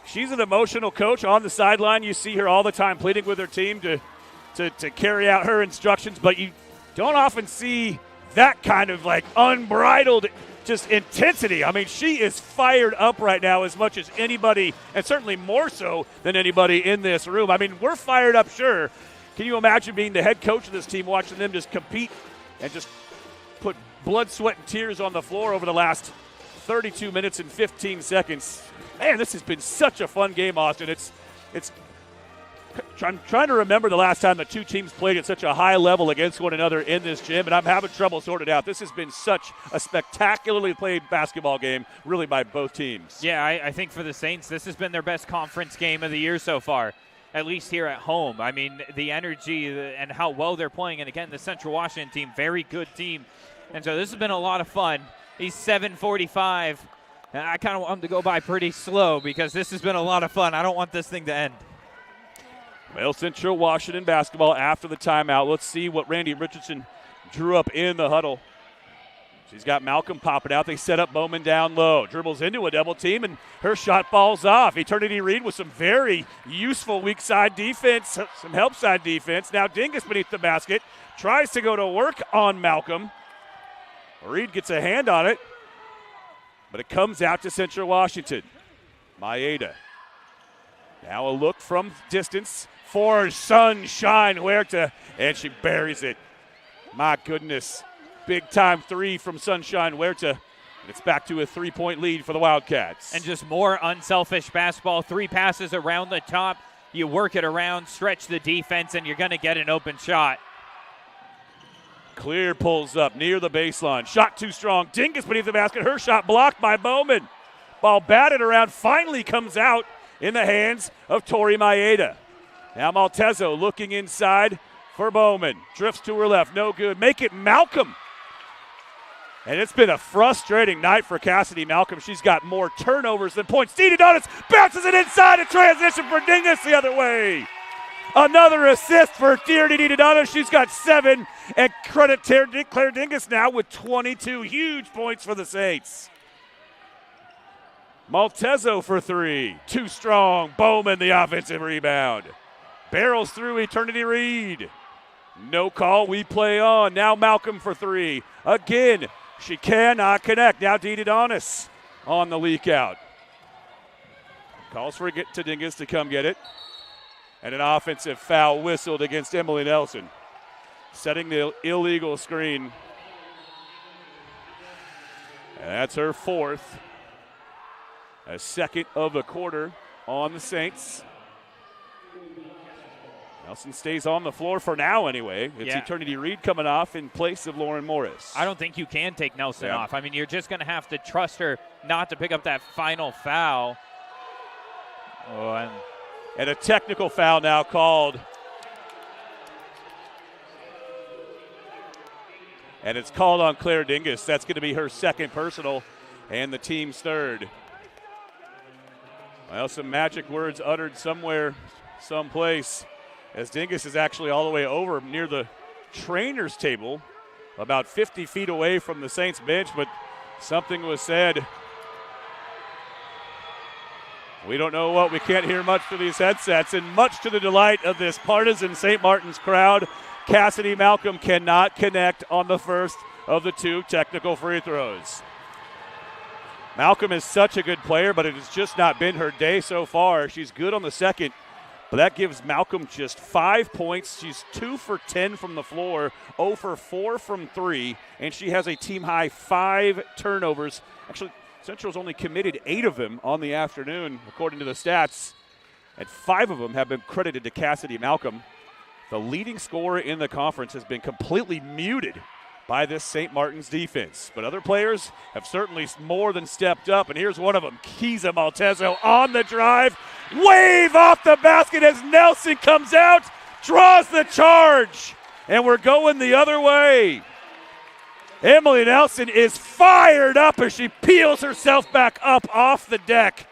She's an emotional coach on the sideline. You see her all the time pleading with her team to carry out her instructions, but you don't often see that kind of unbridled just intensity. I mean, she is fired up right now as much as anybody, and certainly more so than anybody in this room. I mean, we're fired up, sure. Can you imagine being the head coach of this team, watching them just compete and just put blood, sweat, and tears on the floor over the last 32 minutes and 15 seconds? Man, this has been such a fun game, Austin. I'm trying to remember the last time the two teams played at such a high level against one another in this gym, and I'm having trouble sorting it out. This has been such a spectacularly played basketball game, really, by both teams. Yeah, I think for the Saints, this has been their best conference game of the year so far, at least here at home. I mean, the energy and how well they're playing, and again, the Central Washington team, very good team. And so this has been a lot of fun. He's 7:45. I kind of want him to go by pretty slow because this has been a lot of fun. I don't want this thing to end. Well, Central Washington basketball after the timeout. Let's see what Randy Richardson drew up in the huddle. She's got Malcolm popping out. They set up Bowman down low. Dribbles into a double team, and her shot falls off. Eternity Reed with some very useful weak side defense, some help side defense. Now Dingus beneath the basket. Tries to go to work on Malcolm. Reed gets a hand on it, but it comes out to Central Washington. Maeda. Now a look from distance for Sunshine Huerta, and she buries it. My goodness. Big-time 3 from Sunshine Huerta. And it's back to a 3-point lead for the Wildcats. And just more unselfish basketball. 3 passes around the top. You work it around, stretch the defense, and you're going to get an open shot. Clear pulls up near the baseline. Shot too strong. Dingus beneath the basket. Her shot blocked by Bowman. Ball batted around, finally comes out in the hands of Tori Maeda. Now Maltezo looking inside for Bowman. Drifts to her left, no good. Make it Malcolm. And it's been a frustrating night for Cassidy Malcolm. She's got more turnovers than points. Dee Donis bounces it inside, a transition for Dingus the other way. Another assist for Dee Donis. She's got 7, and credit to Claire Dingus now with 22 huge points for the Saints. Maltezo for 3. Too strong. Bowman the offensive rebound. Barrels through Eternity Reed. No call. We play on. Now Malcolm for 3. Again, she cannot connect. Now Dee Donis on the leak out. Calls for Dingus to come get it. And an offensive foul whistled against Emily Nelson. Setting the illegal screen. And that's her 4th. A second of the quarter on the Saints. Nelson stays on the floor for now anyway. It's Eternity Reed coming off in place of Lauren Morris. I don't think you can take Nelson off. I mean, you're just going to have to trust her not to pick up that final foul. Oh, and a technical foul now called. And it's called on Claire Dingus. That's going to be her second personal and the team's third. Well, some magic words uttered somewhere, someplace, as Dingus is actually all the way over near the trainer's table, about 50 feet away from the Saints bench, but something was said. We don't know what. We can't hear much through these headsets, and much to the delight of this partisan St. Martin's crowd, Cassidy Malcolm cannot connect on the first of the two technical free throws. Malcolm is such a good player, but it has just not been her day so far. She's good on the second, but that gives Malcolm just 5 points. She's 2 for 10 from the floor, 0 for 4 from 3, and she has a team-high 5 turnovers. Actually, Central's only committed 8 of them on the afternoon, according to the stats, and 5 of them have been credited to Cassidy Malcolm. The leading scorer in the conference has been completely muted by this St. Martin's defense. But other players have certainly more than stepped up, and here's one of them, Kiza Maltezo on the drive. Wave off the basket as Nelson comes out, draws the charge, and we're going the other way. Emily Nelson is fired up as she peels herself back up off the deck.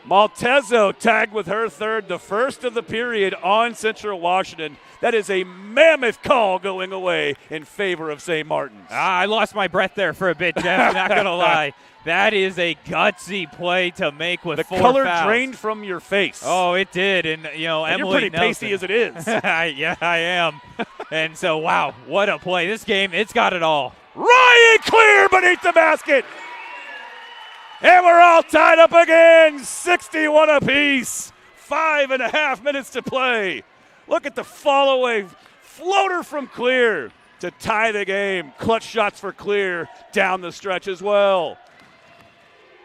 Maltezo tagged with her third, the first of the period on Central Washington. That is a mammoth call going away in favor of St. Martin's. I lost my breath there for a bit, Jeff, not going to lie. That is a gutsy play to make with 4 fouls. The color drained from your face. Oh, it did. And, Emily you're pretty Nelson, pasty as it is. Yeah, I am. And so, wow, what a play. This game, it's got it all. Ryan Clear beneath the basket. And we're all tied up again, 61 apiece. 5.5 minutes to play. Look at the fall away floater from Clear to tie the game. Clutch shots for Clear down the stretch as well.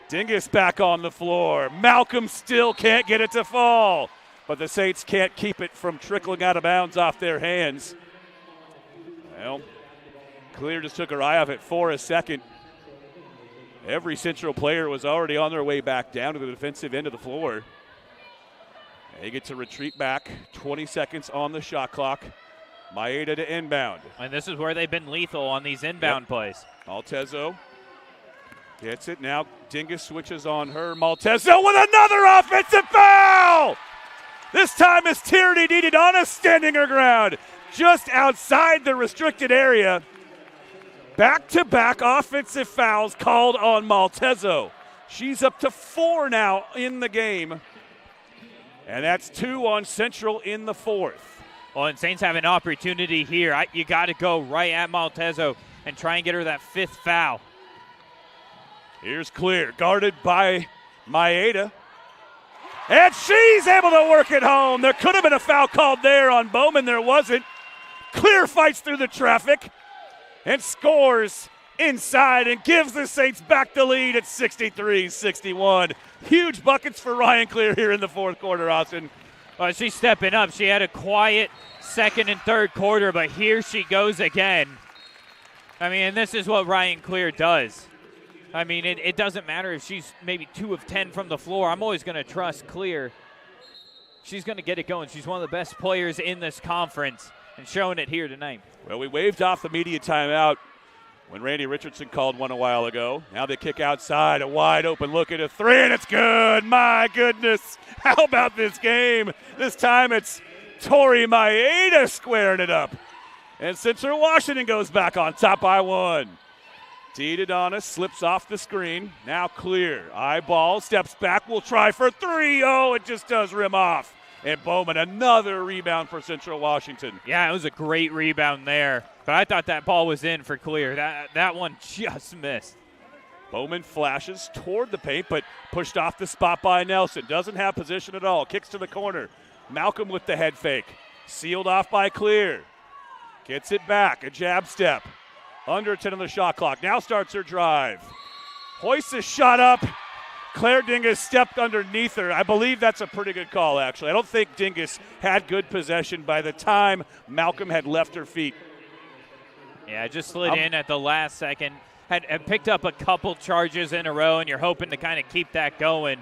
Dingus back on the floor. Malcolm still can't get it to fall, but the Saints can't keep it from trickling out of bounds off their hands. Well, Clear just took her eye off it for a second. Every Central player was already on their way back down to the defensive end of the floor. They get to retreat back. 20 seconds on the shot clock. Maeda to inbound. And this is where they've been lethal on these inbound plays. Maltezo gets it. Now Dingus switches on her. Maltezo with another offensive foul! This time it's Tierney Dididana standing her ground just outside the restricted area. Back-to-back offensive fouls called on Maltezo. She's up to 4 now in the game. And that's 2 on Central in the fourth. Well, and Saints have an opportunity here. You got to go right at Maltezo and try and get her that 5th foul. Here's Clear, guarded by Maeda. And she's able to work it home. There could have been a foul called there on Bowman. There wasn't. Clear fights through the traffic and scores inside and gives the Saints back the lead at 63-61. Huge buckets for Ryan Clear here in the fourth quarter, Austin. Well, she's stepping up. She had a quiet second and third quarter, but here she goes again. I mean, and this is what Ryan Clear does. I mean, it doesn't matter if she's maybe 2 of 10 from the floor. I'm always going to trust Clear. She's going to get it going. She's one of the best players in this conference and showing it here tonight. Well, we waved off the media timeout when Randy Richardson called one a while ago. Now they kick outside, a wide open look at a 3, and it's good. My goodness. How about this game? This time it's Tori Maeda squaring it up. And Central Washington goes back on top by 1. Dididana slips off the screen. Now Clear. Eyeball, steps back, will try for 3. Oh, it just does rim off. And Bowman, another rebound for Central Washington. Yeah, it was a great rebound there. But I thought that ball was in for Clear. That one just missed. Bowman flashes toward the paint, but pushed off the spot by Nelson. Doesn't have position at all. Kicks to the corner. Malcolm with the head fake. Sealed off by Clear. Gets it back. A jab step. Under 10 on the shot clock. Now starts her drive. Hoists a shot up. Claire Dingus stepped underneath her. I believe that's a pretty good call, actually. I don't think Dingus had good possession by the time Malcolm had left her feet. Yeah, just slid in at the last second. Had picked up a couple charges in a row, and you're hoping to kind of keep that going.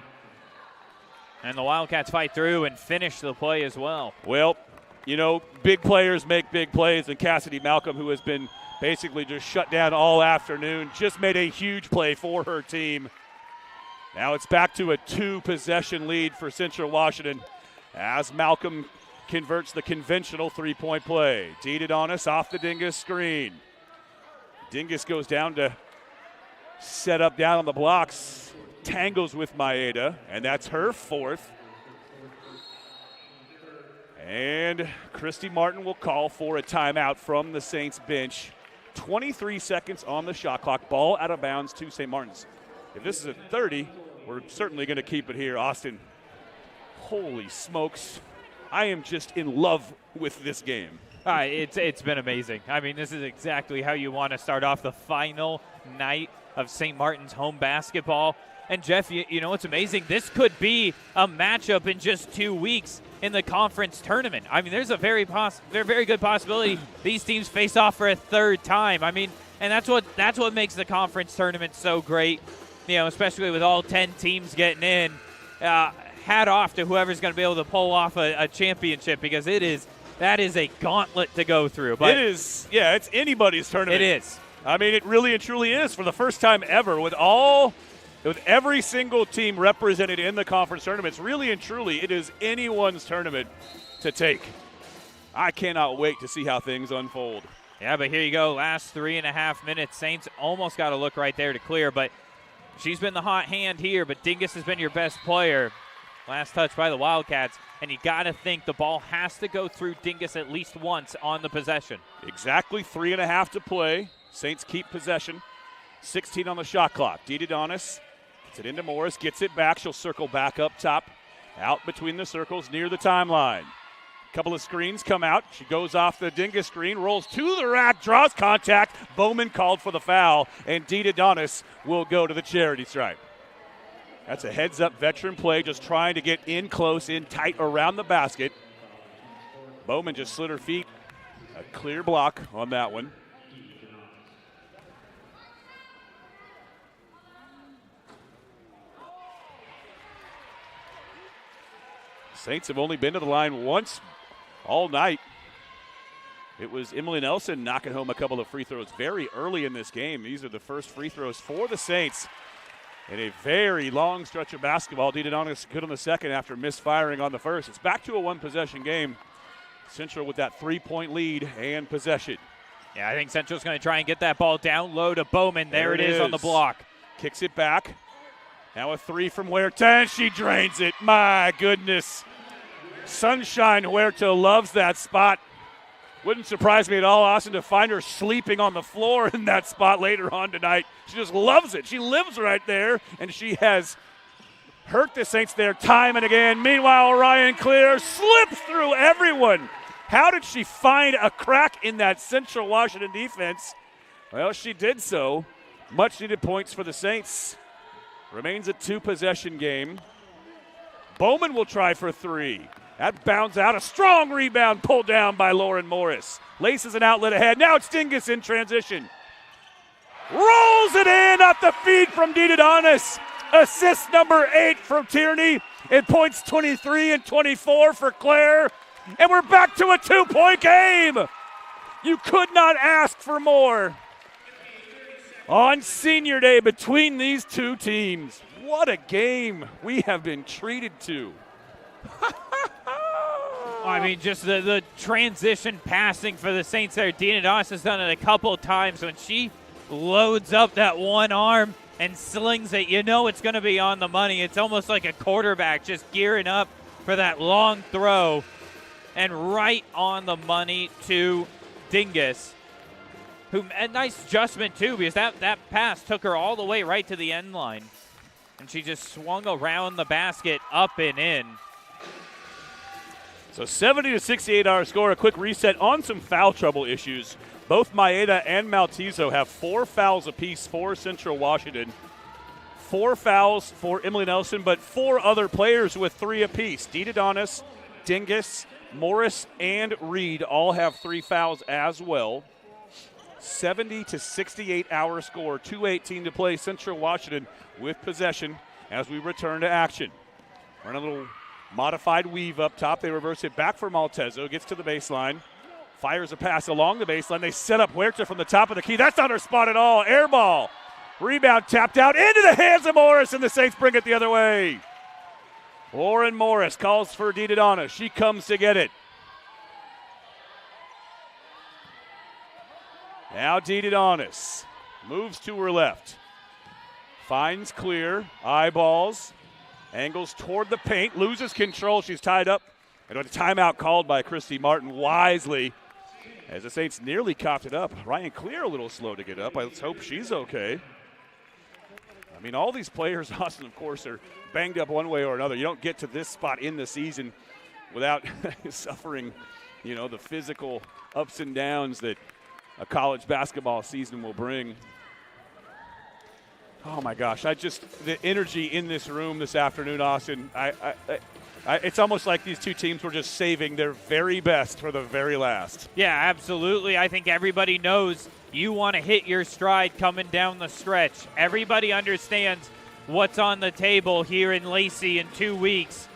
And the Wildcats fight through and finish the play as well. Well, you know, big players make big plays, and Cassidy Malcolm, who has been basically just shut down all afternoon, just made a huge play for her team. Now it's back to a 2-possession lead for Central Washington as Malcolm converts the conventional 3-point play. Didadonis off the Dingus screen. Dingus goes down to set up down on the blocks, tangles with Maeda, and that's her 4th. And Christy Martin will call for a timeout from the Saints bench. 23 seconds on the shot clock. Ball out of bounds to St. Martin's. If this is at 30, we're certainly going to keep it here. Austin, holy smokes. I am just in love with this game. It's been amazing. I mean, this is exactly how you want to start off the final night of St. Martin's home basketball. And, Jeff, you know what's amazing? This could be a matchup in just 2 weeks in the conference tournament. I mean, there's a very good possibility these teams face off for a 3rd time. I mean, and that's what makes the conference tournament so great, you know, especially with all 10 teams getting in. Hat off to whoever's going to be able to pull off a championship, because that is a gauntlet to go through. But it is, yeah, it's anybody's tournament. It is. I mean, it really and truly is, for the first time ever, with every single team represented in the conference tournaments. Really and truly, it is anyone's tournament to take. I cannot wait to see how things unfold. Yeah, but here you go. Last 3.5 minutes. Saints almost got a look right there to clear, but she's been the hot hand here, but Dingus has been your best player. Last touch by the Wildcats, and you got to think the ball has to go through Dingus at least once on the possession. Exactly 3.5 to play. Saints keep possession. 16 on the shot clock. Didadonis gets it into Morris, gets it back. She'll circle back up top, out between the circles near the timeline. Couple of screens come out. She goes off the Dingus screen, rolls to the rack, draws contact. Bowman called for the foul, and Didadonis will go to the charity stripe. That's a heads-up veteran play, just trying to get in close, in tight around the basket. Bowman just slid her feet. A clear block on that one. Saints have only been to the line once all night. It was Emily Nelson knocking home a couple of free throws very early in this game. These are the first free throws for the Saints in a very long stretch of basketball. Didadonis good on the second after misfiring on the first. It's back to a 1-possession game. Central with that 3-point lead and possession. Yeah, I think Central's going to try and get that ball down low to Bowman. There it is on the block. Kicks it back. Now a 3 from Huerta, and she drains it. My goodness. Sunshine Huerta loves that spot. Wouldn't surprise me at all, Austin, to find her sleeping on the floor in that spot later on tonight. She just loves it. She lives right there, and she has hurt the Saints there time and again. Meanwhile, Ryan Clear slips through everyone. How did she find a crack in that Central Washington defense? Well, she did so. Much needed points for the Saints. Remains a 2-possession game. Bowman will try for 3. That bounds out. A strong rebound pulled down by Lauren Morris. Laces an outlet ahead. Now it's Dingus in transition. Rolls it in off the feed from Didadonis. Assist number 8 from Tierney. And points 23 and 24 for Claire. And we're back to a 2-point game. You could not ask for more. On senior day between these two teams. What a game we have been treated to. I mean, just the transition passing for the Saints there. Didadonis has done it a couple of times. When she loads up that one arm and slings it, you know it's going to be on the money. It's almost like a quarterback just gearing up for that long throw. And right on the money to Dingus. Who, a nice adjustment, too, because that pass took her all the way right to the end line. And she just swung around the basket, up and in. So 70-68 our score. A quick reset on some foul trouble issues. Both Maeda and Maltizo have 4 fouls apiece for Central Washington. 4 fouls for Emily Nelson, but 4 other players with 3 apiece. Didadonis, Dingus, Morris, and Reed all have 3 fouls as well. 70 to 68 hour score, 2:18 to play. Central Washington with possession as we return to action. Run a little modified weave up top. They reverse it back for Maltezo. Gets to the baseline. Fires a pass along the baseline. They set up Huerta from the top of the key. That's not her spot at all. Air ball. Rebound tapped out into the hands of Morris, and the Saints bring it the other way. Lauren Morris calls for Didadonis. She comes to get it. Now Didadonis moves to her left. Finds clear. Eyeballs. Angles toward the paint. Loses control. She's tied up. And a timeout called by Christy Martin wisely as the Saints nearly coughed it up. Ryan Clear a little slow to get up. Let's hope she's okay. I mean, all these players, Austin, of course, are banged up one way or another. You don't get to this spot in the season without suffering, the physical ups and downs that a college basketball season will bring. Oh, my gosh. The energy in this room this afternoon, Austin, it's almost like these two teams were just saving their very best for the very last. Yeah, absolutely. I think everybody knows you want to hit your stride coming down the stretch. Everybody understands what's on the table here in Lacey in 2 weeks.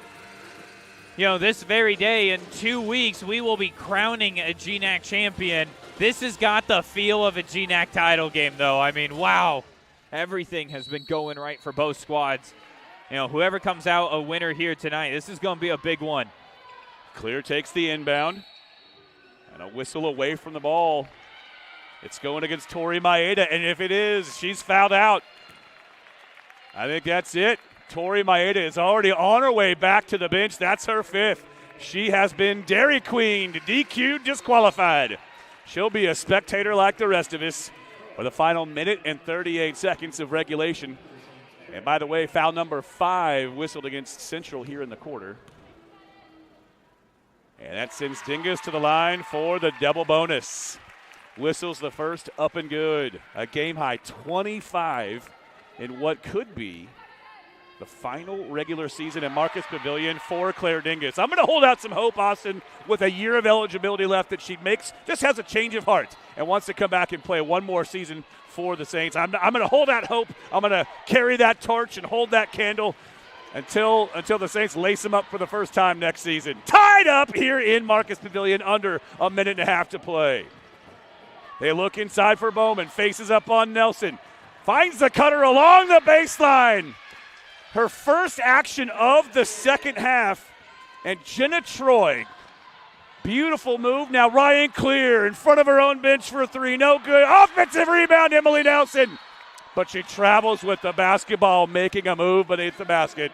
This very day in 2 weeks, we will be crowning a GNAC champion. This has got the feel of a GNAC title game, though. I mean, wow. Everything has been going right for both squads. Whoever comes out a winner here tonight, this is going to be a big one. Clear takes the inbound. And a whistle away from the ball. It's going against Tori Maeda, and if it is, she's fouled out. I think that's it. Tori Maeda is already on her way back to the bench. That's her 5th. She has been Dairy Queened, DQ'd, disqualified. She'll be a spectator like the rest of us for the final minute and 38 seconds of regulation. And by the way, foul number 5 whistled against Central here in the quarter. And that sends Dingus to the line for the double bonus. Whistles the first, up and good. A game-high 25 in what could be the final regular season in Marcus Pavilion for Claire Dingus. I'm going to hold out some hope, Austin, with a year of eligibility left, that she just has a change of heart and wants to come back and play one more season for the Saints. I'm going to hold that hope. I'm going to carry that torch and hold that candle until the Saints lace them up for the first time next season. Tied up here in Marcus Pavilion, under a minute and a half to play. They look inside for Bowman. Faces up on Nelson. Finds the cutter along the baseline. Her first action of the second half. And Jenna Troy, beautiful move. Now Ryan Clear in front of her own bench for 3. No good. Offensive rebound, Emily Nelson. But she travels with the basketball, making a move beneath the basket.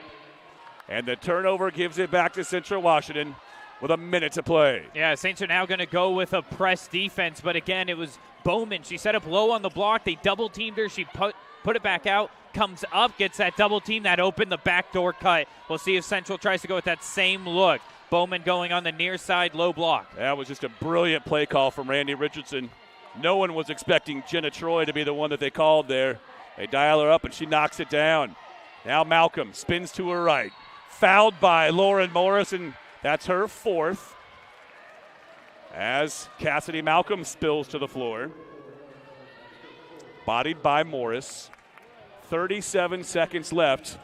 And the turnover gives it back to Central Washington with a minute to play. Yeah, Saints are now going to go with a press defense. But again, it was Bowman. She set up low on the block. They double-teamed her. She put it back out. Comes up, gets that double team, that opened the backdoor cut. We'll see if Central tries to go with that same look. Bowman going on the near side, low block. That was just a brilliant play call from Randy Richardson. No one was expecting Jenna Troy to be the one that they called there. They dial her up, and she knocks it down. Now Malcolm spins to her right. Fouled by Lauren Morris, and that's her 4th. As Cassidy Malcolm spills to the floor. Bodied by Morris. 37 seconds left.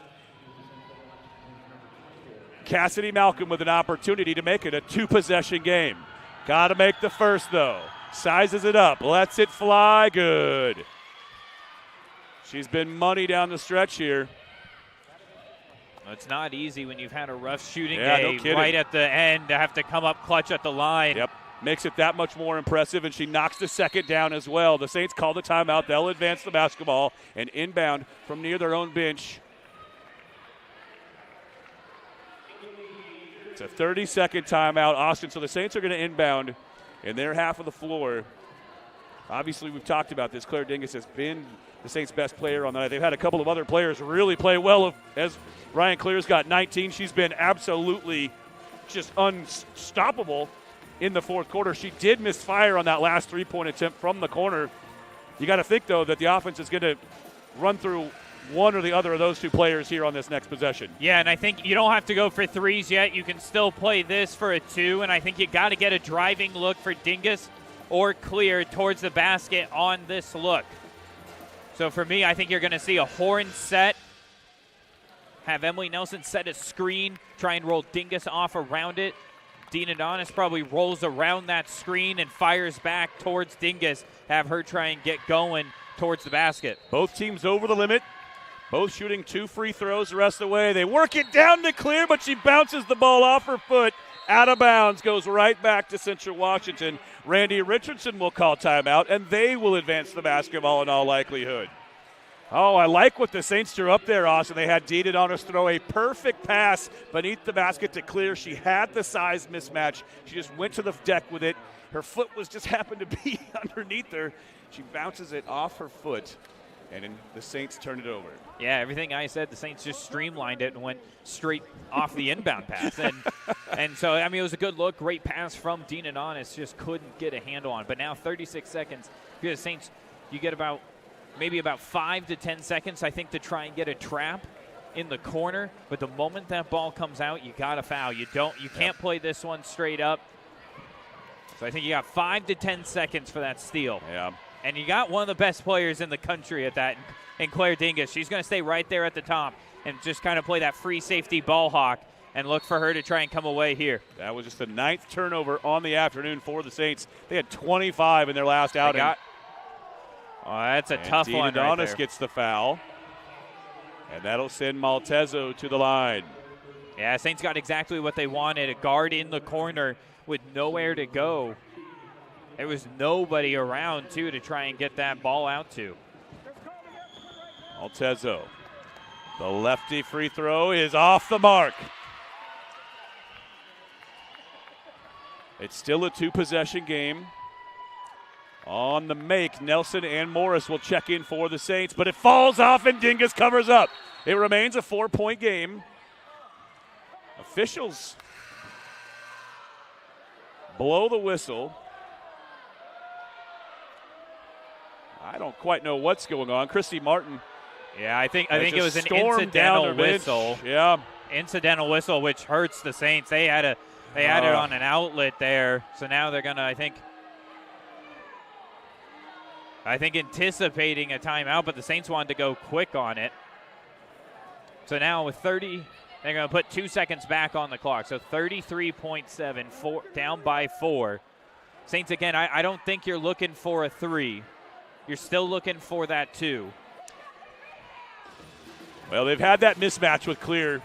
Cassidy Malcolm with an opportunity to make it a 2-possession game. Got to make the first, though. Sizes it up, lets it fly, good. She's been money down the stretch here. It's not easy when you've had a rough shooting day right at the end to have to come up clutch at the line. Yep. Makes it that much more impressive, and she knocks the second down as well. The Saints call the timeout. They'll advance the basketball and inbound from near their own bench. It's a 30-second timeout, Austin. So the Saints are going to inbound in their half of the floor. Obviously, we've talked about this. Claire Dingus has been the Saints' best player on the night. They've had a couple of other players really play well. As Ryan Clear's got 19, she's been absolutely just unstoppable in the fourth quarter. She did misfire on that last three-point attempt from the corner. You got to think, though, that the offense is going to run through one or the other of those two players here on this next possession. Yeah, and I think you don't have to go for threes yet. You can still play this for a 2, and I think you got to get a driving look for Dingus or Clear towards the basket on this look. So for me, I think you're going to see a horn set, have Emily Nelson set a screen, try and roll Dingus off around it. Dean Adonis probably rolls around that screen and fires back towards Dingus, have her try and get going towards the basket. Both teams over the limit, both shooting 2 free throws the rest of the way. They work it down to Clear, but she bounces the ball off her foot, out of bounds, goes right back to Central Washington. Randy Richardson will call timeout, and they will advance the basketball in all likelihood. Oh, I like what the Saints drew up there, Austin. They had Dean Adonis throw a perfect pass beneath the basket to Clear. She had the size mismatch. She just went to the deck with it. Her foot was just happened to be underneath her. She bounces it off her foot, and then the Saints turn it over. Yeah, everything I said, the Saints just streamlined it and went straight off the inbound pass. And so, I mean, it was a good look. Great pass from Dean Adonis. Just couldn't get a handle on it. But now 36 seconds. If you're the Saints, you get maybe about 5 to 10 seconds, I think, to try and get a trap in the corner. But the moment that ball comes out, you got to foul. You can't play this one straight up. So I think you got 5 to 10 seconds for that steal. Yeah. And you got one of the best players in the country at that, in Claire Dingus. She's going to stay right there at the top and just kind of play that free safety ball hawk and look for her to try and come away here. That was just the 9th turnover on the afternoon for the Saints. They had 25 in their last outing. That's a tough Dean one right Adonis there. gets the foul, and that'll send Maltezo to the line. Yeah, Saints got exactly what they wanted, a guard in the corner with nowhere to go. There was nobody around, too, to try and get that ball out to. Maltezo. The lefty free throw is off the mark. It's still a 2-possession game. On the make, Nelson and Morris will check in for the Saints, but it falls off and Dingus covers up. It remains a 4-point game. Officials blow the whistle. I don't quite know what's going on. Christy Martin. Yeah, I think it was an stormed incidental whistle. Yeah. Incidental whistle, which hurts the Saints. They had it on an outlet there. So now they're going to, I think anticipating a timeout, but the Saints wanted to go quick on it. So now with 30, they're going to put 2 seconds back on the clock. So 33.7, down by 4. Saints, again, I don't think you're looking for a 3. You're still looking for that 2. Well, they've had that mismatch with Clear.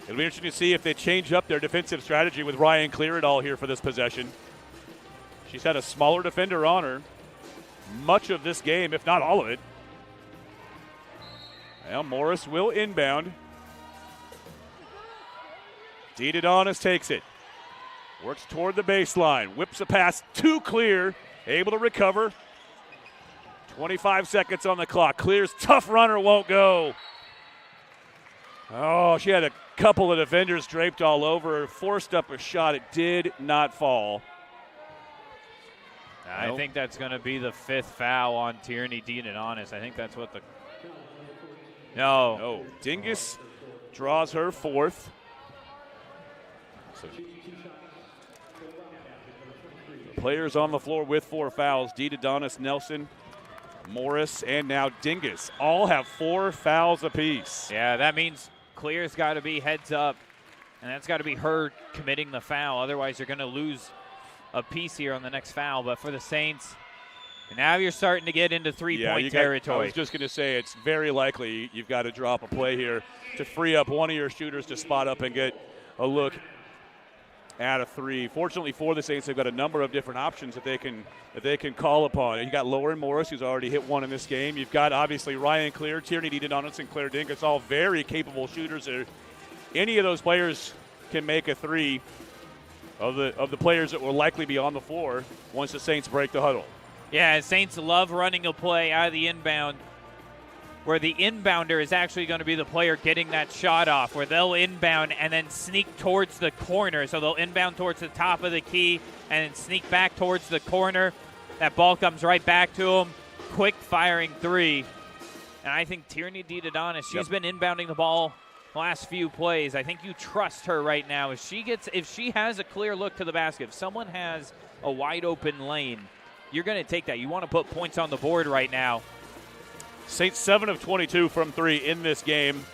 It'll be interesting to see if they change up their defensive strategy with Ryan Clear at all here for this possession. She's had a smaller defender on her much of this game, if not all of it. Well, Morris will inbound. Dean Adonis takes it. Works toward the baseline. Whips a pass to Clear. Able to recover. 25 seconds on the clock. Clear's tough runner won't go. Oh, she had a couple of defenders draped all over her. Forced up a shot. It did not fall. I think that's going to be the 5th foul on Tierney Dean Adonis. I think that's what the... No. Dingus draws her 4th. So the players on the floor with 4 fouls. Dean Adonis, Nelson, Morris, and now Dingus all have 4 fouls apiece. Yeah, that means Clear's got to be heads up, and that's got to be her committing the foul. Otherwise, you're going to lose a piece here on the next foul. But for the Saints, now you're starting to get into 3-point territory. I was just going to say it's very likely you've got to drop a play here to free up one of your shooters to spot up and get a look at a 3. Fortunately for the Saints, they've got a number of different options that they can call upon. You got Lauren Morris, who's already hit one in this game. You've got obviously Ryan Clear, Tierney Dean Adonis, and Claire Dingus, all very capable shooters. Any of those players can make a 3 of the players that will likely be on the floor once the Saints break the huddle. Yeah, Saints love running a play out of the inbound where the inbounder is actually going to be the player getting that shot off, where they'll inbound and then sneak towards the corner. So they'll inbound towards the top of the key and then sneak back towards the corner. That ball comes right back to them. Quick firing 3. And I think Tierney DeDonis, she's been inbounding the ball the last few plays. I think you trust her right now. If she has a clear look to the basket, if someone has a wide open lane, you're going to take that. You want to put points on the board right now. Saints 7 of 22 from 3 in this game.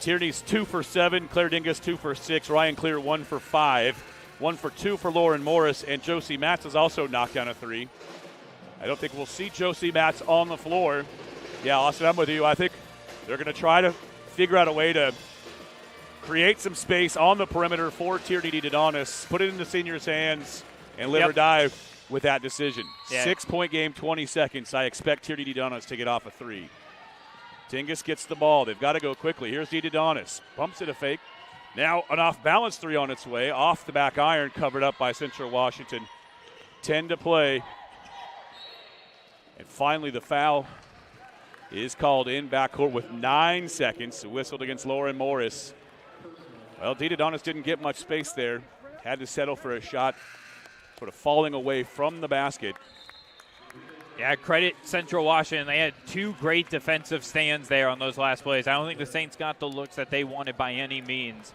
Tierney's 2 for 7. Claire Dingus 2 for 6. Ryan Clear 1 for 5. 1 for 2 for Lauren Morris. And Josie Matz has also knocked down a 3. I don't think we'll see Josie Matz on the floor. Yeah, Austin, I'm with you. I think they're going to try to figure out a way to create some space on the perimeter for Tierney DeDonis, put it in the senior's hands, and live or die with that decision. 6-point game, 20 seconds. I expect Tierney DeDonis to get off a 3. Dingus gets the ball. They've got to go quickly. Here's DeDonis. Bumps it a fake. Now an off-balance 3 on its way. Off the back iron, covered up by Central Washington. 10 to play. And finally the foul is called in backcourt with 9 seconds. Whistled against Lauren Morris. Well, DeDonis didn't get much space there. Had to settle for a shot, sort of falling away from the basket. Yeah, credit Central Washington. They had 2 great defensive stands there on those last plays. I don't think the Saints got the looks that they wanted by any means.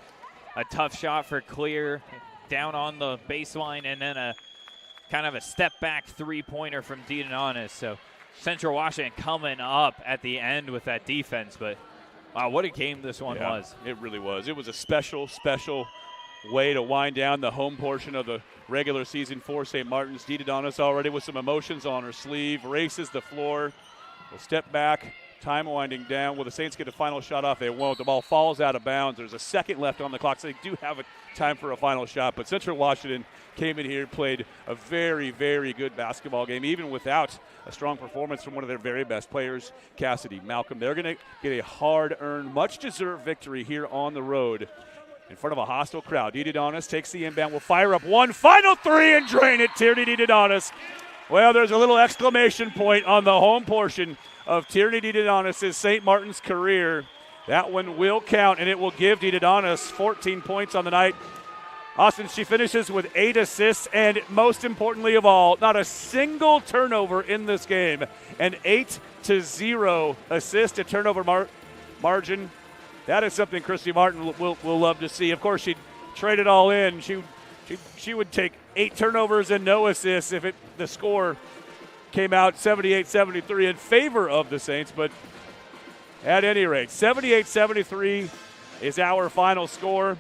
A tough shot for Clear down on the baseline, and then a kind of a step-back three-pointer from DeDonis. So Central Washington coming up at the end with that defense. But, wow, what a game this one was. It really was. It was a special, special way to wind down the home portion of the regular season for St. Martin's. DeDonis already with some emotions on her sleeve, races the floor, will step back, time winding down. Will the Saints get a final shot off? They won't. The ball falls out of bounds. There's a second left on the clock, so they do have a time for a final shot. But Central Washington came in here, played a very, very good basketball game, even without a strong performance from one of their very best players, Cassidy Malcolm. They're going to get a hard-earned, much-deserved victory here on the road in front of a hostile crowd. DeDonis takes the inbound, will fire up one final 3 and drain it. Tierney DeDonis. Well, there's a little exclamation point on the home portion of Tierney DeDonis' St. Martin's career. That one will count, and it will give DeDonis 14 points on the night. Austin, she finishes with 8 assists, and most importantly of all, not a single turnover in this game. An 8-0 assist to turnover margin. That is something Christy Martin will love to see. Of course, she'd trade it all in. She would take 8 turnovers and no assists if the score came out 78-73 in favor of the Saints. But at any rate, 78-73 is our final score.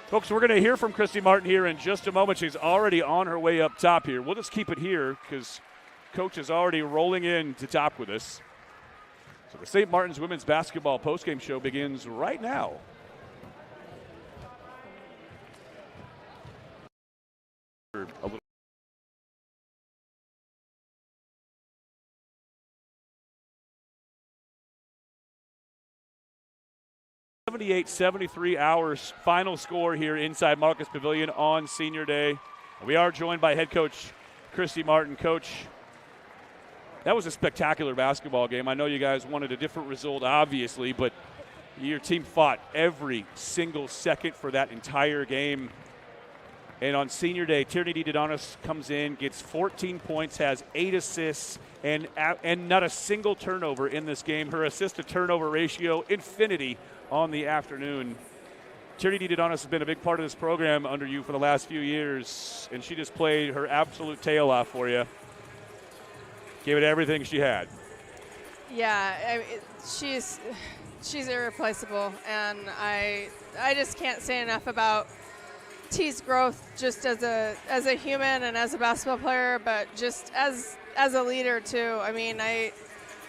Folks, we're going to hear from Christy Martin here in just a moment. She's already on her way up top here. We'll just keep it here because Coach is already rolling in to talk with us. So the St. Martin's women's basketball postgame show begins right now. A little 78-73 hours final score here inside Marcus Pavilion on Senior Day. We are joined by head coach Christy Martin. Coach, that was a spectacular basketball game. I know you guys wanted a different result, obviously, but your team fought every single second for that entire game. And on Senior Day, Tierney DeDonis comes in, gets 14 points, has 8 assists, and not a single turnover in this game. Her assist-to-turnover ratio, infinity on the afternoon. Tierney DeDonis has been a big part of this program under you for the last few years, and she just played her absolute tail off for you. Gave it everything she had. Yeah, she's irreplaceable, and I just can't say enough about T's growth just as a human and as a basketball player, but just as a leader too. I mean,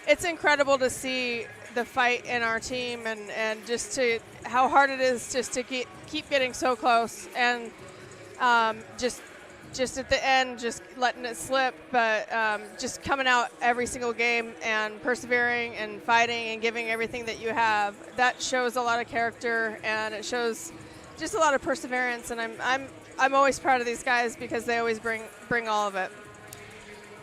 it's incredible to see the fight in our team and just to how hard it is just to keep getting so close and just at the end just letting it slip, but just coming out every single game and persevering and fighting and giving everything that you have. That shows a lot of character, and it shows just a lot of perseverance, and I'm always proud of these guys because they always bring all of it.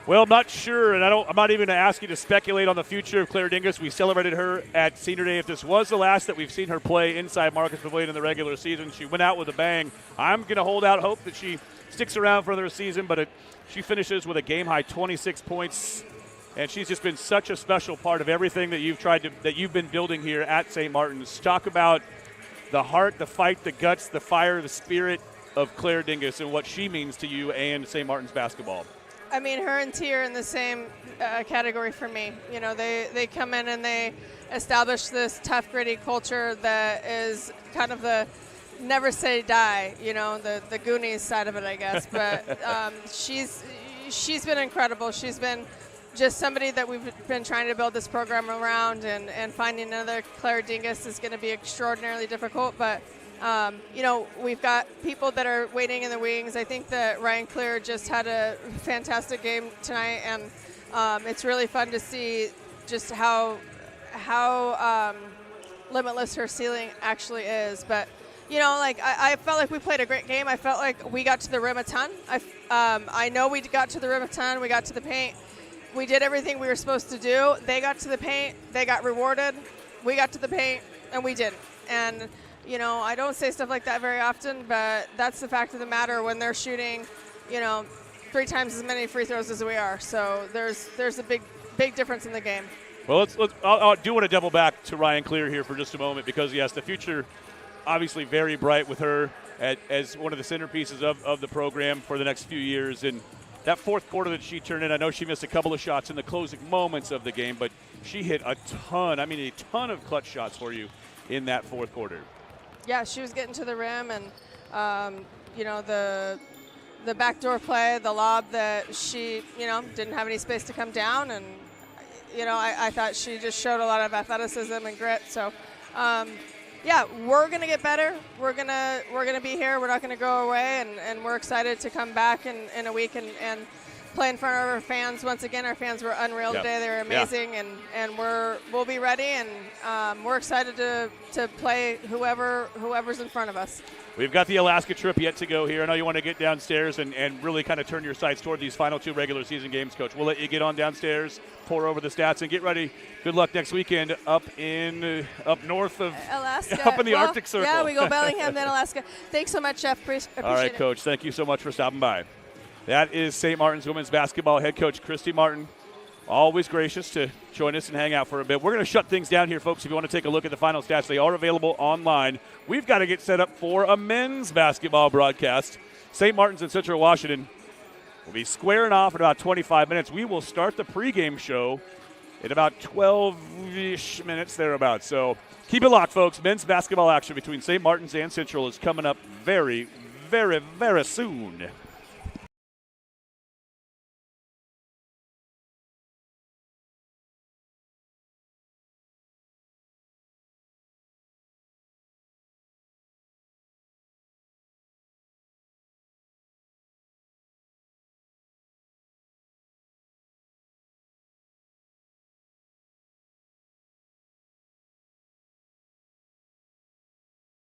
Well, I'm not sure, and I'm not even going to ask you to speculate on the future of Claire Dingus. We celebrated her at Senior Day. If this was the last that we've seen her play inside Marcus Pavilion in the regular season, she went out with a bang. I'm going to hold out hope that she sticks around for another season, but she finishes with a game-high 26 points, And she's just been such a special part of everything that you've been building here at St. Martin's. Talk about the heart, the fight, the guts, the fire, the spirit of Claire Dingus and what she means to you and St. Martin's basketball. I mean, her and T are in the same category for me. You know, they come in and they establish this tough, gritty culture that is kind of the never say die, you know, the Goonies side of it, I guess. But she's been incredible. She's been just somebody that we've been trying to build this program around, and finding another Claire Dingus is going to be extraordinarily difficult. But, you know, we've got people that are waiting in the wings. I think that Ryan Clear just had a fantastic game tonight, and it's really fun to see just how limitless her ceiling actually is. But, you know, like I felt like we played a great game. I felt like we got to the rim a ton. I know we got to the rim a ton. We got to the paint. We did everything we were supposed to do. They got to the paint. They got rewarded. We got to the paint, and we didn't. And, you know, I don't say stuff like that very often, but that's the fact of the matter when they're shooting, you know, 3 times as many free throws as we are. So there's a big difference in the game. Well, I do want to double back to Ryan Clear here for just a moment because, yes, the future obviously very bright with her as one of the centerpieces of the program for the next few years. And that fourth quarter that she turned in, I know she missed a couple of shots in the closing moments of the game, but she hit a ton of clutch shots for you in that fourth quarter. Yeah, she was getting to the rim, and, you know, the backdoor play, the lob that she, you know, didn't have any space to come down. And, you know, I thought she just showed a lot of athleticism and grit. So, yeah, we're going to get better. We're gonna be here. We're not going to go away, and we're excited to come back in a week and play in front of our fans. Once again, our fans were unreal today. They were amazing, and we'll be ready, and we're excited to play whoever's in front of us. We've got the Alaska trip yet to go here. I know you want to get downstairs and really kind of turn your sights toward these final 2 regular season games, Coach. We'll let you get on downstairs, pour over the stats, and get ready. Good luck next weekend up north of Alaska. Up in the Arctic Circle. Yeah, we go Bellingham, then Alaska. Thanks so much, Jeff. Appreciate All right, it. Coach. Thank you so much for stopping by. That is St. Martin's women's basketball head coach Christy Martin. Always gracious to join us and hang out for a bit. We're going to shut things down here, folks. If you want to take a look at the final stats, they are available online. We've got to get set up for a men's basketball broadcast. St. Martin's in Central Washington will be squaring off in about 25 minutes. We will start the pregame show in about 12-ish minutes thereabouts. So keep it locked, folks. Men's basketball action between St. Martin's and Central is coming up very, very, very soon.